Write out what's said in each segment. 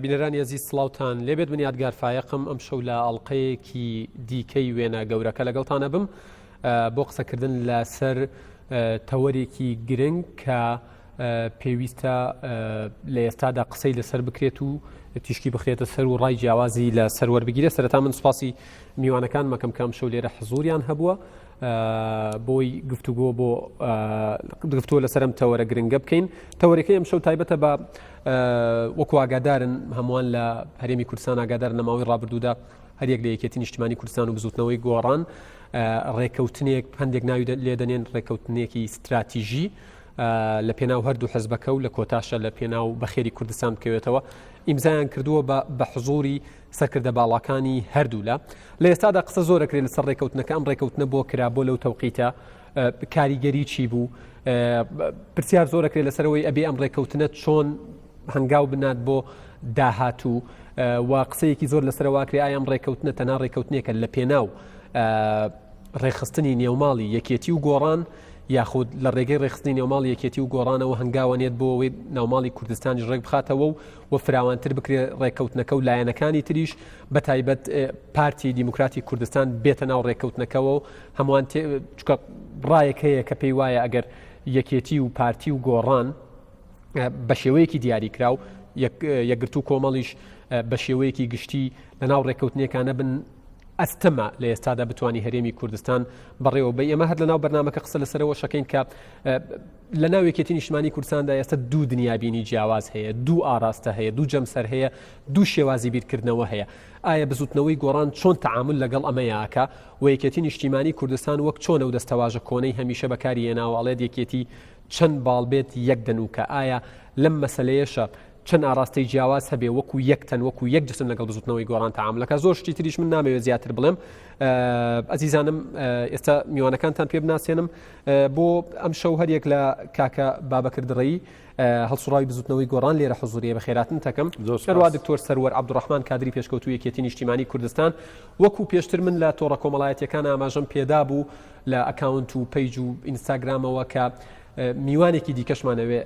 بینەرانی عزیز سڵاوتان لێبێت من یادگارفایەقم ئەم شەو لە ئەڵقەیەکی دیکەی وێنە گەورەکە لەگەڵتانە بم بۆ قسەکردن لەسەر تەوەرێکی گرنگ کە پێویستە لە ئێستادا قسەی لەسەر بکرێت و تیشکی بخرێتە سەر و ڕای جیاوازی لە سەروەربگیرێت. سەرەتا من سوپاسی میوانەکان مەکەم کام شەو لێرە حزوریان هەبووە بۆی گفتوگۆ بۆ گفتووە لەسەر ئەم تەوەرە گرنگە بکەین. تەوەرەکەی ئەم شەو تایبەتە بە وەکو ئاگادارن هەمووان لە هەرێمی کوردستان ئاگادارن لەماوەی ڕابردوودا هەریەک لە یەکێتی نیشتیمانی کوردستان و بزوتنەوەی گۆڕان ڕێکەوتنێک هەندێک ناوی لێدەنێن ڕێکەوتنێکی استراتیژی لە پێناو هەردوو حەزبەکە و لە کۆتاشە لە پێناو بەخێری کوردستان بکەوێتەوە ئیمزایان کردووە بە حزوری سەرکردە باڵەکانی هەردوو لە ئێستادا قسە زۆرەکرێت لەسەر ڕێکەوتنەکە. ئەم ڕێکەوتنە بۆ کرابۆ لەو تەوقیتە کاریگەری چی بوو پرسیار زۆرەکرێت لەسەرەوەی ئەبێ ئەم ڕێکەوتنە چۆن هەنگاو بنات بۆ داهاتوو و قسەیەکی زۆر لەسەرەواکرێ ئایا ئەم ڕێکەوتنە تەنها ڕێکەوتنێکە لە پێناو ڕێخستنی نێوماڵی یەکێتی و گۆڕان یاخود لە ڕێگەی ڕێخستنی نێوماڵی یەکێتی و گۆڕانەوە هەنگاوانێت بۆ ئەوەی ناوماڵی کوردستانی ڕێک بخاتەوە و فراوانتر بکرێت ڕێکەوتنەکە و لایەنەکانی تریش بە تایبەت پارتی دیموکراتی کوردستان بێتە ناو ڕێکەوتنەکەەوە و هەمووان چکە ڕایەک هەیە کە پێی وایە ئەگەر یەکێتی و پارتی و گۆڕان بە شێوەیەکی دیاریکرا و یەکگرتو کۆمەڵیش بە شێوەیەکی گشتی لە ناو ڕێکەوتنیەکانە بن ئەستەما لە ئێستادا بتوانی هەرێمی کوردستان بەڕێوە بە ئێمە هەر لە ناو بەرنامەکە قسە لەسەرەوە شەکەین کە لە ناو یەکێتی نیشتیمانی کوردستاندا ئێستا دوو دنیابینی جیاواز هەیە، دوو ئاراستە هەیە، دوو جەمسەر هەیە، دوو شێوازی بیرکردنەوە هەیە. ئایا بزوتنەوەی گۆڕان چۆن تەعامل لەگەڵ ئەمەیەکە و یەکێتی نیشتیمانی کوردستان وەک چۆنە و دەستەواژە کۆنەی هەمیشە بەکاری هێناوە ئەڵێت یەکێتی چەند باڵبێت یەک دەنووکە. ئایا لەم مەسەلەیەشە چەند ئاراستەی جیاواز هەبێ وەکو یەکتەن وەکو یەک جسم لەگەڵ بزوتنەوەی گۆڕان تەعاملەکە. زۆر شتی تریش من نامەوێت زیاتر بڵێم. ئەزیزانم ئێستا میوانەکانتان پێ بناسێنم بۆ ئەم شەو هەریەک لە کاکە بابەکر دڕەیی هەڵسوڕاوی بزوتنەوەی گۆڕان لێرە حزوریە بە خێراتن تەکەم. هەروە دکتۆر سەروەر عەبدوڕەحمان کادری پێشکەوتووی یەکێتی نیشتیمانی کوردستان. وەکو پێشتر من لە تۆڕە کۆمەڵایەتیەکان ئاماژەم پێدا بوو لە ئەکاونت و پەیج و ئینستاگرامەوە کە میوانێکی دیکەشمانەوێ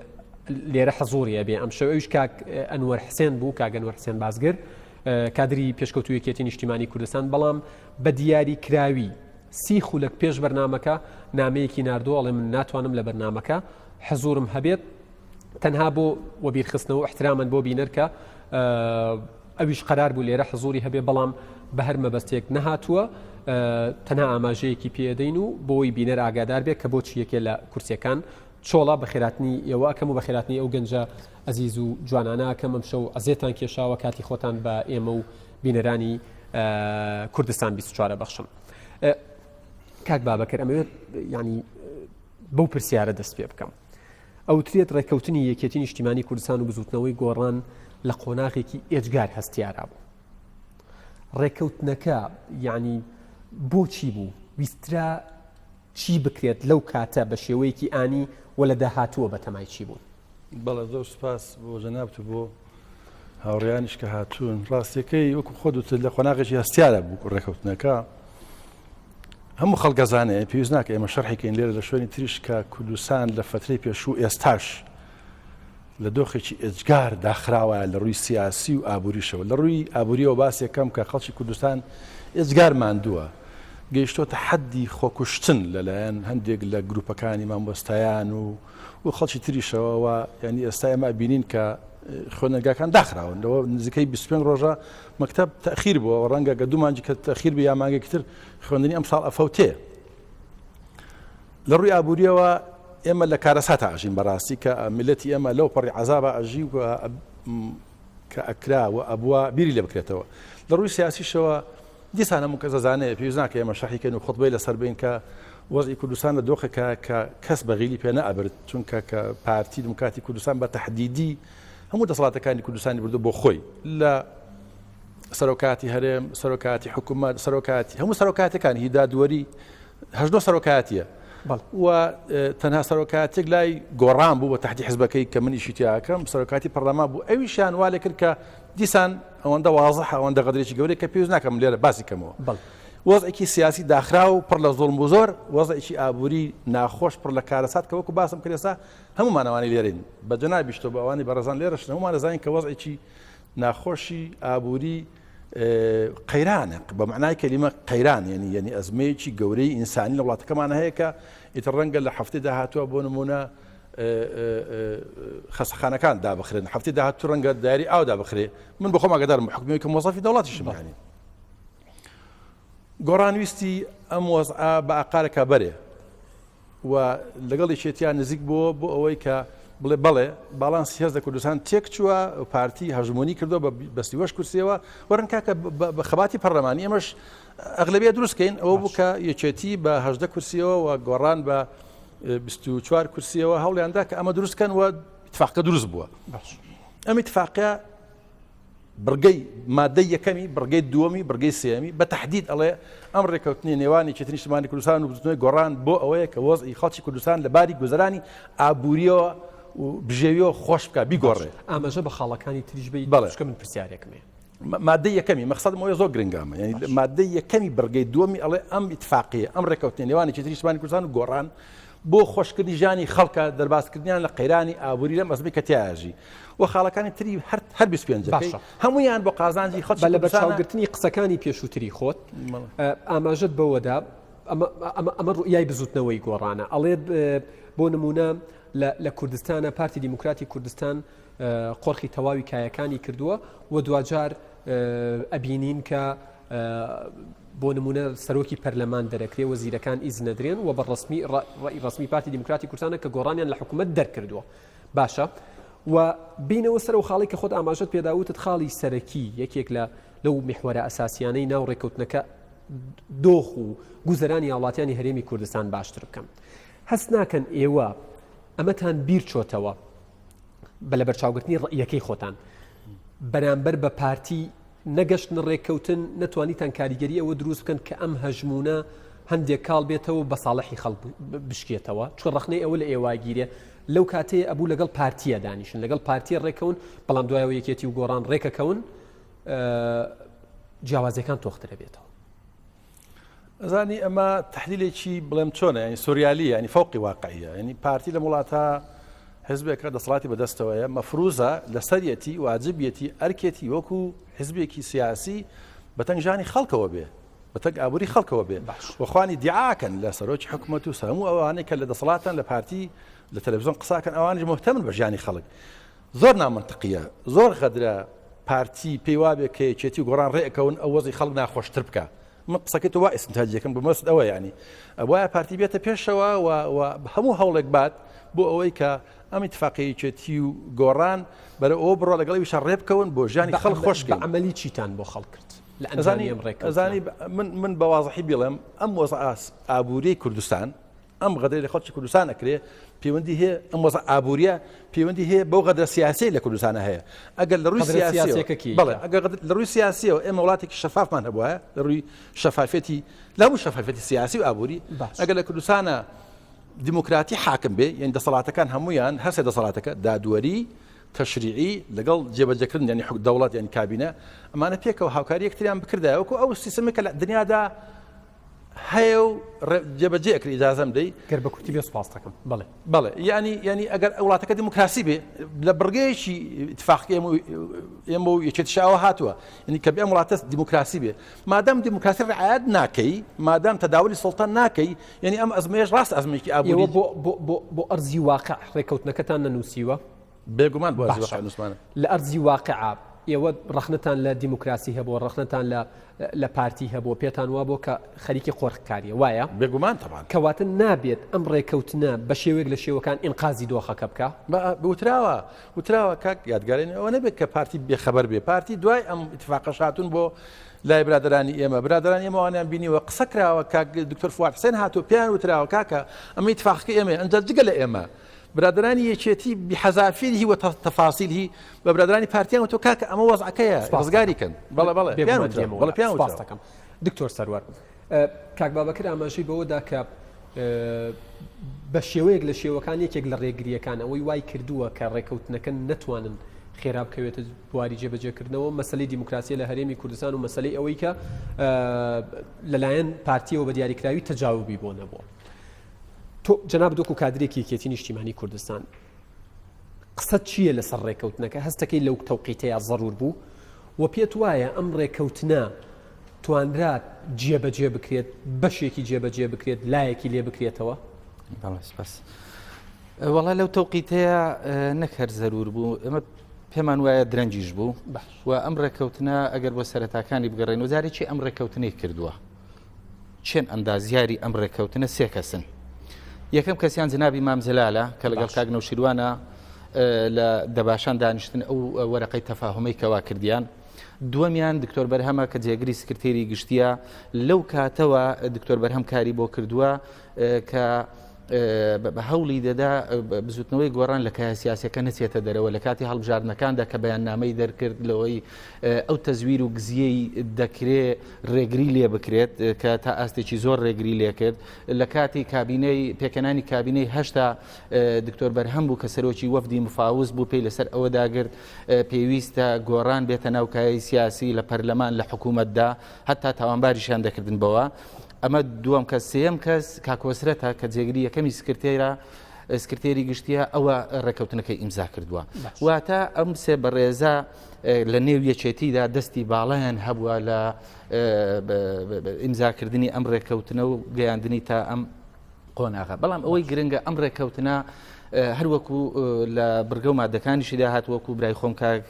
لێرە حزوریە بێ. ئەم شەو ئەوش کاک ئەنوەر حسێن بوو، کاک ئەنوەر حسێن بازگر کادری پێشکەوتووی یەکێتی نیشتیمانی کوردستان، بەڵام بە دیاری کراوی 30 خولەک پێش بەرنامەکە نامەیەکی ناردووە ئەڵێ من ناتوانم لە بەرنامەکە حزورم هەبێت تەنها بۆ وەبیرخستنەوە احترامەن بۆ بینەرکە ئەویش قەرار بوو لێرە حزوری هەبێ بەڵام بە هەر مەبەستێک نەهاتووە. تەنها ئاماژەیەکی پێدەین و بۆی بینەر ئاگادار بێت کە بۆ چیەکێ لە کورسیەکان چۆڵە بە خێراتنی ئێوە ئەکەم و بە خێراتنی ئەو گەنجە ئەزیز و جوانانە ئەکەم ئەم شەو ئەزێتان کێشاوە کاتی خۆتان بە ئێمە و بینەرانی کوردستان 24 بەخشم. کاک بابەکر ئەمەوێت ینی بەو پرسیارە دەست پێ بکەم. ئەوترێت ڕێکەوتنی یەکێتی نیشتیمانی کوردستان و بزوتنەوەی گۆڕان لە قۆناغێکی ئێجگار هەستیارا بوو. ڕێکەوتنەکە ینی بۆچی بوو؟ ویسترا چی بکرێت لەو کاتە بە شێوەیەکی ئانی و لە داهاتووە بە تەمای چی بوون؟ بەڵێ زۆر سپاس بۆ جەنابت و بۆ هاوڕێیانیش کە هاتوون. ڕاستیەکەی وەکو خۆت لە خۆناغێکی هەستیارە بوو ڕێکەوتنەکە. هەموو خەڵگەزانەیە پێویست ناکە ئێمە شەرحێکین لێرە لە شوێنی تریش کە کوردستان لە فترەی پێشوو ئێستاش لە دۆخێکی ئێجگار داخراوە لە ڕووی سیاسی و ئابووریشەوە. لە ڕووی ئابووریەوە باس یەکەم کە خەڵکی کوردستان ئێجگار ماندووە، گەیشتۆتە حەدی خۆکوشتن لەلایەن هەندێک لە گروپەکانی مامۆستایان و خەڵکی تریشەوە. ینی ئێستا ئێمە بینین کە خوێنەرگاکان داخراون لەوە نزیکەی 25 ڕۆژە مەکتەب تەخیر بووە ڕەنگە گە دوو مانجی کە تەخیر بە یا مانگێکی تر خوێندنی ئەم ساڵ ئەفەوتێ. لە ڕووی ئابووریەوە ئێمە لە کارەسات ئاژین بەڕاستی کە میلەتی ئێمە لەو پەڕی عەزابە ئەژی کە ئەکرا و ئەبووە بیری لێ بکرێتەوە. لە ڕووی سیاسیشەوە دیسان هەموو کەس دەزانێت پێویست ناکە ئێمە شەرحیکەین و خۆتبەی لەسەر بین کە وەزعی کوردستان لە دۆخێکە کە کەس بەغیلی پێ نەئەبرد، چونکە کە پارتی دیموکراتی کوردستان بە تەحدیدی هەموو دەسەڵاتەکانی کوردستانی بردو بۆ خۆی لە سەرۆکاتی هەرێم، سەرۆکاتی حکوومەت، سەرۆکاتی هەموو سەرۆکاتەکانی هیدادوەری 18 سەرۆکاتیە و تەنها سەرۆکاتێک لای گۆڕان بوو بە تەحتی حزبەکەی کە منیشی تیاکەم سەرۆکاتی پەرلەمان بوو. ئەویشیان وا لێ کرد کە دیسان ئەوەندە واضحە ئەوەندە غەدرێکی گەورەی کە پێویست ناکەم لێرە باسی کەمەوە. وەزعێکی سیاسی داخرا و پڕ لە زوڵم و زۆر، وەزعێکی ئابووری ناخۆش پڕ لە کارەسات کە وەکو باسم کرێسا هەمومانەوانی لێرین بە جەنابیشتۆ بە ئەوانی بەڕێزان لێرەشن هەمومان دەزانین کە وەزعێکی ناخۆشی ئابووری قەیرانە بە معنای کەلیمە قەیران یعنی ئەزمەیەکی گەورەی ئینسانی لە وڵاتەکەمان هەیە کە ئیتر ڕەنگە لە هەفتەی داهاتووە بۆ نمونە خەستەخانەکان دابخرێن هەفتەی داهاتوو ڕەنگە داری ئاو دابخرێ من بە خۆم ئاگادارم حکومەوەی کە مۆزەفی دەوڵاتیشم هەنی گۆڕانویستی ئەم وەزعە بە ئاقارەکە بەرێ و لەگەڵی شێتیان نزیک بووە بۆ ئەوەی کە بڵێ بەڵێ باڵانسی هێزە کوردستان تێک چووە پارتی هەژمۆنی کردو بە 32 کورسیەوە وەرن کاکە بە خەباتی پەرلەمانی ئێمەش ئەغلبیە دروستکەین ئەوە بوو کە یەکێتی بە 18 کورسیەوە و گۆڕان بە 24 کورسیەوە هەوڵیاندا کە ئەمە دروستکەن و اتفاقە دروست بووە ئەم اتفاقە بڕگەی مادەی یەکەمی بڕگەی دووەمی بڕگەی سێمی بە تەحدید ئەڵێ ئەم ڕێکەوتنی نێوانی چێتی نیشتمانی کوردستان و بزنەوەی گۆڕان بۆ ئەوەیە کە وەزعی خەڵکی کوردستان لە باری گوزەرانی ئابووریەوە و بژێویەوە خۆش بکە بیگۆڕێ ئاماژە بە خاڵەکانی تریش بێت بەڵێ من پرسیارێکمێ مادەی یەکەمی مەقسەدم ئەوەیە زۆر گرنگامە یعنی مادەی یەکەمی بڕگەی دووەمی ئەڵێ ئەم اتفاقیە ئەم ڕێکەوتنی نێوانی چێتی نیشتمانی کوردستان و گۆڕان بۆ خۆشکردنی ژیانی خەڵکە دەرباسکردنیان لە قەیرانی ئابووری لەم ئەزمی کە تیاژی و خاڵەکانی تری هەر 25 هەمویان بۆ قازانجی خەڵکی بە لە بەرچاوگرتنی قسەکانی پێشووتری خۆت ئاماژەت بەوەدا ئەمە ڕوئیای بزوتنەوەی گۆڕانە ئەڵێت بۆ نمونە لە کوردستانە پارتی دیموکراتی کوردستان قۆرخی تەواوی کایەکانی کردووە و دوجار ئەبینین کە بۆ نمونە سەرۆکی پەرلەمان دەرەکرێ وەزیرەکان ئیز نەدرێن و بە ڕسمی پارتی دیموکراتی کوردستانە کە گۆڕانیان لە حکوومەت دەرکردووە باشە و بینەوە سەر و خاڵی کە خۆت ئاماژەت پێداوتت خاڵی سەرەکی یەکێک لەو میحوەرە ئەساسیانەی ناو ڕێکەوتنەکە دۆخ و گوزەرانی وڵاتیانی هەرێمی کوردستان باشتر بکەم هەست ناکەن ئێوە ئەمەتان بیر چۆتەوە بە لە بەرچاوگرتنی ڕئیەکەی خۆتان بەرامبەر بە پارتی نەگەشتن ڕێککەوتن نەتوانیتان کاریگەری ئەوە دروست بکەن کە ئەم هەژمونە هەندێک کاڵ بێتەوە بە ساڵحی خەڵک بشکێتەوە چون ڕخنەی ئەوە لە ئێواگیرێ لەو کاتەیە ئەبوو لەگەڵ پارتیە دانیشن لەگەڵ پارتیە ڕێکەون بەڵام دوایەوە یەکێتی و گۆڕان ڕێکەکەون جیاوازەکان تۆخترە بێتەوە ئەزانی ئەمە تحلیلێکی بڵێم چۆنە ینی سوریالی ینی فەوقی واقعیە ینی پارتی لە وڵاتە حزبێکە دەسەڵاتی بەدەستەوەیە مەفروزە لە سەرەتی واجبیەتی ئەرکێتی وەکو حزبێکی سیاسی بەتەنگژانی خەڵکەوە بێ بەتەنگ ئابووری خەڵکەوە بێ وەخوانی دیعاکەن لە سەرۆکی حکوومەت و سەموو ئەوانەی کە لە دەسەڵاتان لە پارتی لە تەلەڤیزیۆن قساکەن ئەوانش مهتەمن بە ژیانی خەڵک زۆر نامەنتقیە زۆر غەدرە پارتی پێی وابێ کە یەکێتی و گۆڕان ڕێکەون ئەو وەزی خەڵک ناخۆشتر بکە من قسەکەی تو وا ئیسنتاجەکەم بە مەسد ئەوە ینی ئەوە پارتی بێتە پێشەوە و هەموو هەوڵێک بات بۆ ئەوەی کە ئەم اتفاقی یەکێتی و گۆڕان بەرە ئەوە بڕۆ لەگەڵی ویشە ڕێ بکەون بۆ ژیانی خەڵک خۆشکە عملی چیتان بۆ خەڵک کرد لە ئەنجامی ئەم ڕێکەوتنە ئەزانی من بە واضحی بڵێم ئەم وەزع ئابووری کوردستان ئەم غەدرەی لە خەڵکی کوردستان ئەکرێ پەیوەندی هەیە ئەم وەزع ئابووریە پەیوەندی هەیە بەو غەدرە سیاسی لە کوردستانە هەیە ئەگەر لە ڕووی سیاسیەکە بەڵێ ئەگەر لە ڕووی سیاسیەوە ئێمە وڵاتێکی شەفافمان هەبووە لە ڕووی شەفافەتی لە هەموو شەفافەتی سیاسی و ئابووری ئەگەر لە کوردستانە دیموکراتی حاکم بێ یعنی دەسەڵاتەکان هەمویان هەرسێ دەسەڵاتەکە دادوەری تەشریعی لەگەڵ جێبەجێکردن یعنی دەوڵەت یعنی کابینە ئەمانە پێکەوە هاوکاری یەکتریان بکردایە وەکو ئەو سیستەمێکە لە دنیادا هەیە و جێبەجێ ئەکری ئیجازەم دەی گەر بە کورتی بێ سوپاس دەکەم بەڵێ ینی ئەگەر وڵاتەکە دیموکراسی بێ لە بڕگەیەکی اتفاقی ئێمە و یەکێتیشاوە هاتووە ینی کە بێ ئەم وڵاتە دیموکراسی بێ مادام دیموکراسی ڕعایەت ناکەی مادام تەداولی سڵتان ناکەی ینی ئەم ئەزمەیەش ڕاست ئەزمێکی ئابووری بۆ ئەرزی واقع ڕێکەوتنەکەتان نەنووسیوە بێگومان بۆ ئەرزی واقع نووسمانە لە ئەرزی واقع ئێوە ڕخنتان لە دیموکراسی هەبوو ڕخنتان لە پارتی هەبوو پێتان وا بۆ کە خەریکی قۆرخکاریە وایە بێگومان تەبان کەواتە نابێت ئەم ڕێکەوتنە بە شێوەیەک لە شێوەکان ئینقازی دۆخەکە بکە وتراوە کاک یادگارێن ئەوە نەبێت کە پارتی بێخەبەر بێ پارتی دوای ئەم اتفاقە هاتوون بۆ لای برادرانی ئێمە ئەوانیان بینیوە قسە کراوە کاک دکتۆر فواد حسێن هاتووە پێیان وتراوە کاکە ئەمە اتفاقەکە ئێمە ئەنجا جگە لە ئێمە برادرانی یەکێتی بحەزافیری و تەفاسیلی بە برادرانی پارتیان وتۆ کاکە ئەمە وەزعەکەیە ڕزگاری کەن بەڵێ پێیان وتراوە دکتۆر سەروەر کاک بابەکر ئاماژەی بەوەدا کە بە شێوەیەک لە شێوەکان یەکێک لە ڕێگریەکان ئەوەی وای کردووە کە ڕێکەوتنەکە نەتوانن خێرا بکەوێتە بواری جێبەجێکردنەوە مەسەلەی دیموکراسی لە هەرێمی کوردستان و مەسەلەی ئەوەی کە لەلایەن پارتیەوە بە دیاریکراوی تەجاوبی بۆ نەبووە تۆ جەناب دۆکو کادرێکی یەکێتی نیشتیمانی کوردستان قسەت چییە لەسەر ڕێکەوتنەکە هەستەکەی لەو تەوقیتەیە ضرور بوو و پێت وایە ئەم ڕێکەوتنە توانرات جێبەجێ بکرێت بەشێکی جێبەجێ بکرێت لایەکی لێ بکرێتەوە بەس وەڵا لەو تەوقیتەیە نەکەر زەرور بوو ئەمە پێمان وایە درەنجیش بوو و ئەم ڕێکەوتنە ئەگەر بۆ سەرەتاکانی بگەڕێن وزارێکی ئەم ڕێکەوتنەی کردووە چێن ئەندازیاری ئەم ڕێکەوتنە سێ کەسن یەکەم کەسیان جنابی مام جەلالە کە لەگەڵ کاک نەوشیروانە لە دەباشان دانیشتن ئەو وەرەقەی تەفاهومەی کەوا کردیان دووەمیان دکتۆر بەرهەمە کە جێگری سکرتێری گشتیە لەو کاتەوە دکتۆر بەرهەم کاری بۆ کردووە کە بە هەوڵی دەدا بزوتنەوەی گۆڕان لە کای سیاسەکە نەچێتە دەرەوە لە کاتی هەڵبژاردنەکاندا کە بەیاننامەی دەرکرد لەوەی ئەو تەزویر و گزیەی دەکرێت ڕێگری لێ بکرێت کە تا ئاستێکی زۆر ڕێگری لێ کرد لە کاتی کابینەی پێکەنانی کابینەی هەشتا دکتۆر بەرهەم بوو کە سەرۆکی وەفدی مفاوز بوو پێی لەسەر ئەوە داگرت پێویستە گۆڕان بێتە ناو کای سیاسی لە پەرلەمان لە حکوومەتدا هەتا تاوانباریشیان دەکردن بەوە ئەمە دووەم کەس سێم کەس کاکۆسرەتە کە جێگری یەکەمی سکرتێری گشتیە ئەوە ڕێکەوتنەکەی ئیمزا کردووە واتە ئەم سێ بەڕێزە لە نێو یەکێتیدا دەستی باڵیان هەبووە لە ئیمزاکردنی ئەم ڕێکەوتنە و گەیاندنی تا ئەم قۆناغا بەڵام ئەوەی گرنگە ئەم ڕێکەوتنە هەروەکو لە بڕگە و مادەکانیشیدا هاتووەکو برای خۆم کاک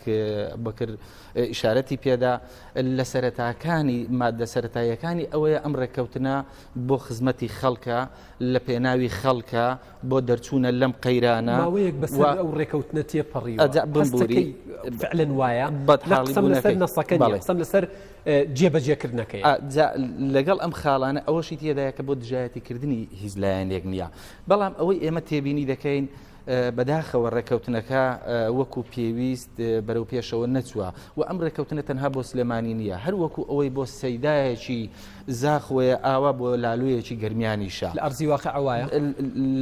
بەکرد ئیشارەتی پێدا لە سەرەتاکانی مادە سەرەتاییەکانی ئەوەیە ئەم ڕێکەوتنە بۆ خزمەتی خەڵکە لە پێناوی خەڵکە بۆ دەرچوونە لەم قەیرانە ماوەیەک بەسەر ئەو ڕێکەوتنە تێپەڕیوە بمبوری فعلەن وایە قسەم لەسەر نەسەکەی قسەم لەسەر جێبەجێکردنەکەی لەگەڵ ئەم خاڵانە ئەوەشی تێدایە کە بۆ دژایەتیکردنی هیچ لایەنێک نییە بەڵام ئەوەی ئێمە تێبینی دەکەین بەداخەوە ڕێکەوتنەکە وەکو پێویست بەرەو پێشەوە نەچووە و ئەم ڕێکەوتنە تەنها بۆ سلێمانی نییە هەر وەکو ئەوەی بۆ سەیدایەکی زاخۆیە ئاوا بۆ لاالوویەکی گەرمیانیشە لە ئەرزی واقع ئەوایە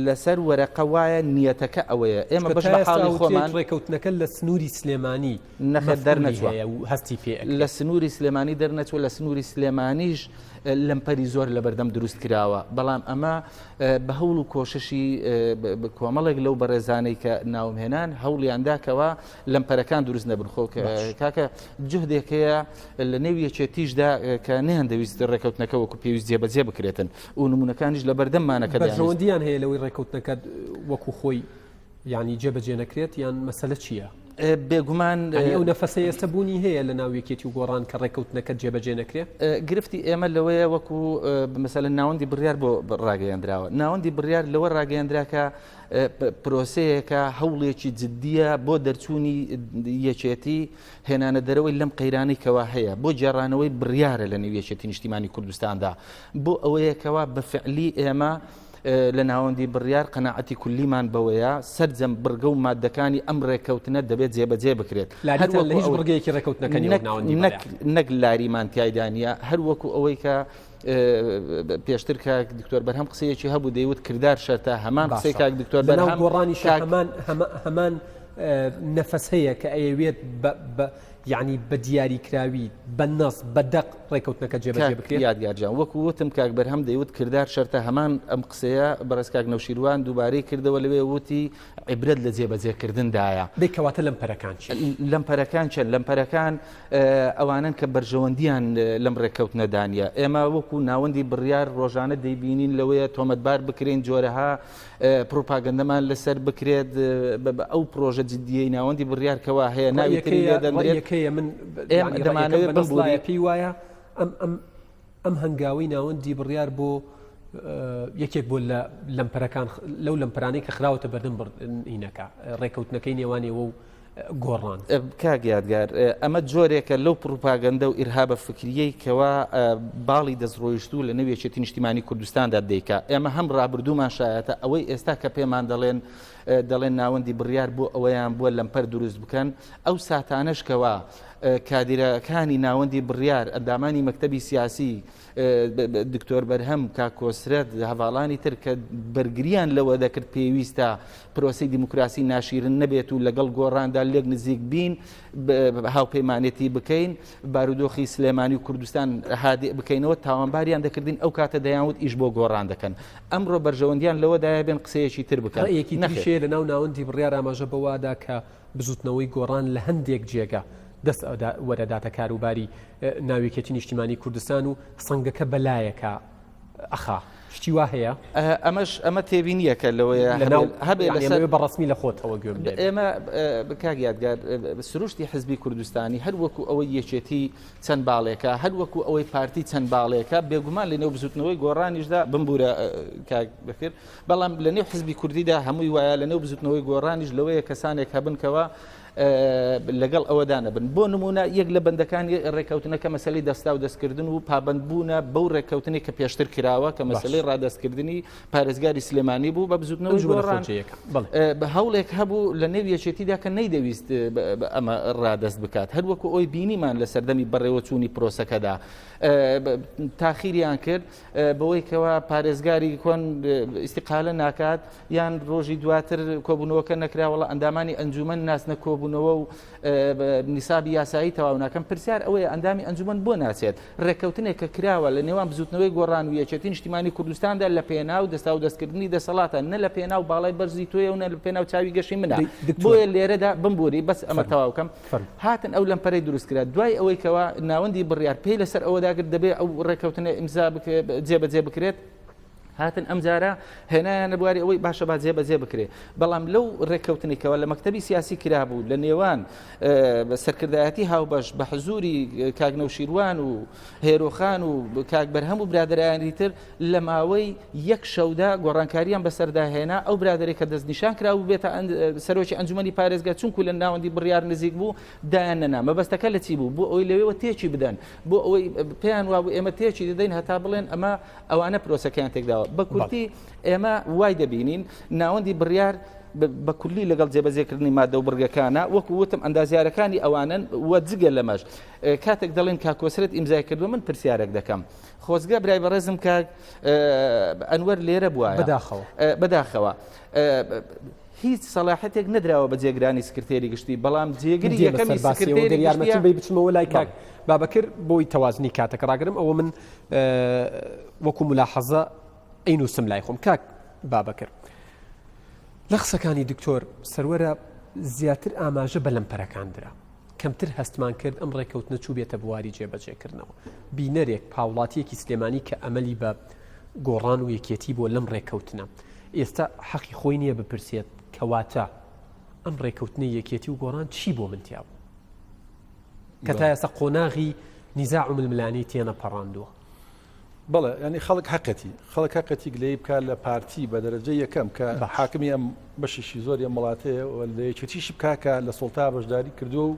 لەسەر وەرەقە وایە نیەتەکە ئەوەیە ئێمە بەش بە حاڵی خۆمان ڕێکەوتنەکە لە سنووری سلێمانی نەخێت دەرنەچوە هەستی پێ لە سنووری سلێمانی دەرنەچوە لە سنووری سلێمانیش لەمپەری زۆر لە بەردەم دروست کراوە بەڵام ئەمە بە هەوڵ و کۆششی کۆمەڵێک لەو بەڕێزانەی کە ناومهێنان هەوڵیانداکەوە لەمپەرەکان دروست نەبرخۆ کاکە جهدێکەیە لە نێو یەکێتیشدا کە نەهێندەویست ڕێکەوتنەکە وەکو پێویست جێبەجێ بکرێتن و نمونونەکانیش لە بەردەممانەکە بەرژەوەندیان هەیە لەوەی ڕێکەوتنەکە وەکو خۆی ینی جێبەجێ نەکرێت یان مەسەلە چییە؟ بێگومان ئەو نەفەسە ئێستا بوونی هەیە لە ناو یەکێتی و گۆڕان کە ڕێکەوتنەکە جێبەجێ نەکرێت گرفتی ئێمە لەوەیە وەکو مەسەلەن ناوەندی بڕیار بۆ ڕاگەیاندراوە ناوەندی بڕیار لەوە ڕاگەیاندراکە پرۆسەیەکە هەوڵێکی جددیە بۆ دەرچوونی یەکێتی هێنانە دەرەوەی لەم قەیرانەی کەوا هەیە بۆ جێڕانەوەی بڕیارە لە نێو یەکێتی نیشتیمانی کوردستاندا بۆ ئەوەیەکەوە بەفعلی ئێمە لە ناوەندی بڕیار قەناعەتی کولیمان بەوەیە سەرجەم بڕگە و مادەکانی ئەم ڕێکەوتنە دەبێت جێبەجێ بکرێت هیچ بڕگەیەکی ڕێکەوتنەکەنی نەک لاریمان تایدانە هەر وەکو ئەوەی کە پێشتر کاک دکتۆر بەرهەم قسەیەکی هەبوو دەیوت کردار شەرتە هەمان قسەی کاک دکتۆر بەرهەم گۆڕانی هەمان نەفەس هەیە کە ئەیەوێت یعنی بە دیاریکراوی بە نەس بە دەق ڕێکەوتنەکە جێبەجێ بکرێت یادگارجان وەکو وتم کاک بەرهەم دەیوت کردار شەرتە هەمان ئەم قسەیە بەڕێز کاک نەوشیروان دووبارەی کردەوە لەوێ وتی عیبرەت لە جێبەجێکردندایە دەیکەواتە لەمپەرەکان چی لەمپەرەکان چەند لەمپەرەکان ئەوانن کە بەرژەوەندیان لەم ڕێکەوتنەدانە ئێمە وەکو ناوەندی بڕیار ڕۆژانە دەیبینین لەوەیە تۆمەتبار بکرێن جۆرەها پرۆپاگەندەمان لەسەر بکرێت ئەو پرۆژە جددیەی ناوەندی بڕیارکەوە هەیە ناوی ڕێیەکەیە من دەمانەوێت بەڵایە پێی وایە ئەم هەنگاوی ناوەندی بڕیار بۆ یەکێک بۆ لەمپەرەکان لەو لەمپەرانەی کە خراوەتە بەردەم ئینەکە ڕێکەوتنەکەی نێوانەوە و گۆڕان کاک یادگار ئەمە جۆرێکە لەو پروپاگەندە و ئیرهابە فکریەی کەوا باڵی دەستڕۆیشتوو لە نێو یەکێتی نیشتیمانی کوردستاندا دەیکا ئێمە هەم ڕابردوومان شایەتە ئەوەی ئێستا کە پێمان دەڵێن ناوەندی بڕیار بۆ ئەوەیان بووە لەمپەر دروست بکەن ئەو ساتانەشکەوە کادرەکانی ناوەندی بڕیار ئەندامانی مەکتەبی سیاسی دکتۆر بەرهەم کاکۆسرەت هەواڵانی تر کە بەرگریان لەوە دەکرد پێویستە پرۆسی دیموکراسی ناشیرن نەبێت و لەگەڵ گۆڕاندا لێک نزیک بین هاوپەیمانێتی بکەین بارودۆخی سلێمانی و کوردستان هادێ بکەینەوە تاوانباریان دەکردین ئەو کاتە دەیانوت ئیش بۆ گۆڕان دەکەن ئەمڕۆ بەرژەوەندیان لەوەدایە بێن قسەیەکی تر بکەن یەکی تریشێ لە ناو ناوەندی بڕیار ئاماژە بەوادا کە بزوتنەوەی گۆڕان لە هەندێک جێگە دەست وەرەداتە کاروباری ناویکێتی نیشتیمانی کوردستان و سەنگەکە بەلایەکە ئەخا شتی وا هەیە ئەمە تێبینیە کە لەوەیە هەبێ بەڕسمی لە خۆتەوە گوێ ئێمە کاک یادگار سروشتی حزبی کوردستانی هەر وەکو ئەوەی یەکێتی چەند باڵێکە هەر وەکو ئەوەی پارتی چەند باڵێکە بێگومان لە نێو بزوتنەوەی گۆڕانیشدا بمبورە کاک بکرد بەڵام لە نێو حزبی کوردیدا هەمووی وایە لە نێو بزوتنەوەی گۆڕانیش لەوەیە کەسانێک هەبنکەوە لەگەڵ ئەوەدا نەبن بۆ نمونە یەک لە بەندەکانی ڕێککەوتنەکە مەسلەی دەستا و دەستکردن و پابندبوونە بەو ڕێککەوتنی کە پێشتر کراوە کە مەسلەی ڕادەستکردنی پارێزگاری سلێمانی بوو بە بزوتنەوەی گۆڕان بە هەوڵێک هەبوو لە نێو یەکێتیدا کە نەیدەویست ئەمە ڕادەست بکات هەر وەکو ئەوی بینیمان لە سەردەمی بەڕێوەچوونی پرۆسەکەدا تاخیریان کرد بەوەی کەوا پارێزگاری کۆن ئیستیقالە ناکات یان ڕۆژی دواتر کۆبوونەوەکە نەکراوەڵە ئەندامانی ئەنجومەن ناسنە کۆبوونەوە و نیسابی یاسایی تەواو ناکەم پرسیار ئەوەیە ئەندامی ئەنجومەن بۆ ناچێت ڕێککەوتنێک کە کراوە لە نێوان بزوتنەوەی گۆڕان و یەکێتی نیشتیمانی کوردستاندا لە پێناو دەستا و دەستکردنی دەسەڵاتە نە لە پێناو باڵای بەرزی تۆیە و نە لە پێناو چاوی گەشی منە بۆیە لێرەدا بمبووری بەس ئەمە تەواوکەم هاتن ئەو لەمپەرەی دروستکرا دوای ئەوەی کەوا ناوەندی بڕیار پێی لەسەر ئەوەداگرت دەبێت ئەو ڕێککەوتنە ئیمزا جێبەجێ بکرێت هاتن ئەمجارە هێنایانە بواری ئەوەی باشە با جێبەجێ بکرێ بەڵام لەو ڕێککەوتنێکەوە لە مەکتەبی سیاسی کرابوو لە نێوان سەرکردایەتی هاوبەش بە حزوری کاک نەوشیروان و هێرۆخان و کاک بەرهەم و برادرایانی تر لە ماوەی یەک شەودا گۆڕانکاریان بەسەرداهێنا ئەو برادێک کە دەستنیشان کراوە بێتە سەرۆکی ئەنجومەنی پارێزگا چونکو لە ناوەندی بڕیار نزیک بوو دایان نەنا مەبەستەکە لە چی بوو بۆ ئەوەی لەوێەوە تێکی بدەن بۆ ئەوەی پێیان وابوو ئێمە تێکی دەدەین هەتا بڵێن ئەمە ئەوانە پرۆسەکەیان تێکداوە بە کورتی ئێمە وای دەبینین ناوەندی بڕیار بە کولی لەگەڵ جێبەجێکردنی مادە و بڕگەکانە وەکو وتم ئەندازیارەکانی ئەوانن وە جگە لەمەش کاتێک دەڵێن کاکۆسرەت ئیمزای کردو من پرسیارێک دەکەم خۆزگە برای بەڕێزم کاک ئەنوەر لێرە بووە بەداخەوە هیچ سەلاحەتێک نەدراوە بە جێگرانی سکرتێری گشتی بەڵام جێگری یەکەمی سکرتێری یارمەتی بی بچمەوە لای کاک بابەکر بۆی تەوازنی کاتەکە ڕاگرم ئەوە من وەکو ملاحەزە ئەینوسم لای خۆم کاک بابەکر لە قسەکانی دکتۆر سەروەرە زیاتر ئاماژە بە لەمپەرەکاندرا کەمتر هەستمان کرد ئەم ڕێککەوتنە چوو بێتە بواری جێبەجێکردنەوە بینەرێک پاوڵاتیەکی سلێمانی کە ئەمەلی بە گۆڕان و یەکێتی بۆ لەم ڕێککەوتنە ئێستا حەقی خۆی نییە بپرسێت کەواتە ئەم ڕێککەوتنی یەکێتی و گۆڕان چی بۆ من تیاوە کە تا ئێستا قۆناغی نیزاع و ململانی تێنە پەڕاندووە بەڵێ ینی خەڵک حەقەتی گلەی بکات لە پارتی بە دەرەجە یەکەم کە حاکمی ئەم بەشیشی زۆر ئەم وڵاتەیە لە یەکێتیشی بکاکە لە سڵتا بەشداری کردو و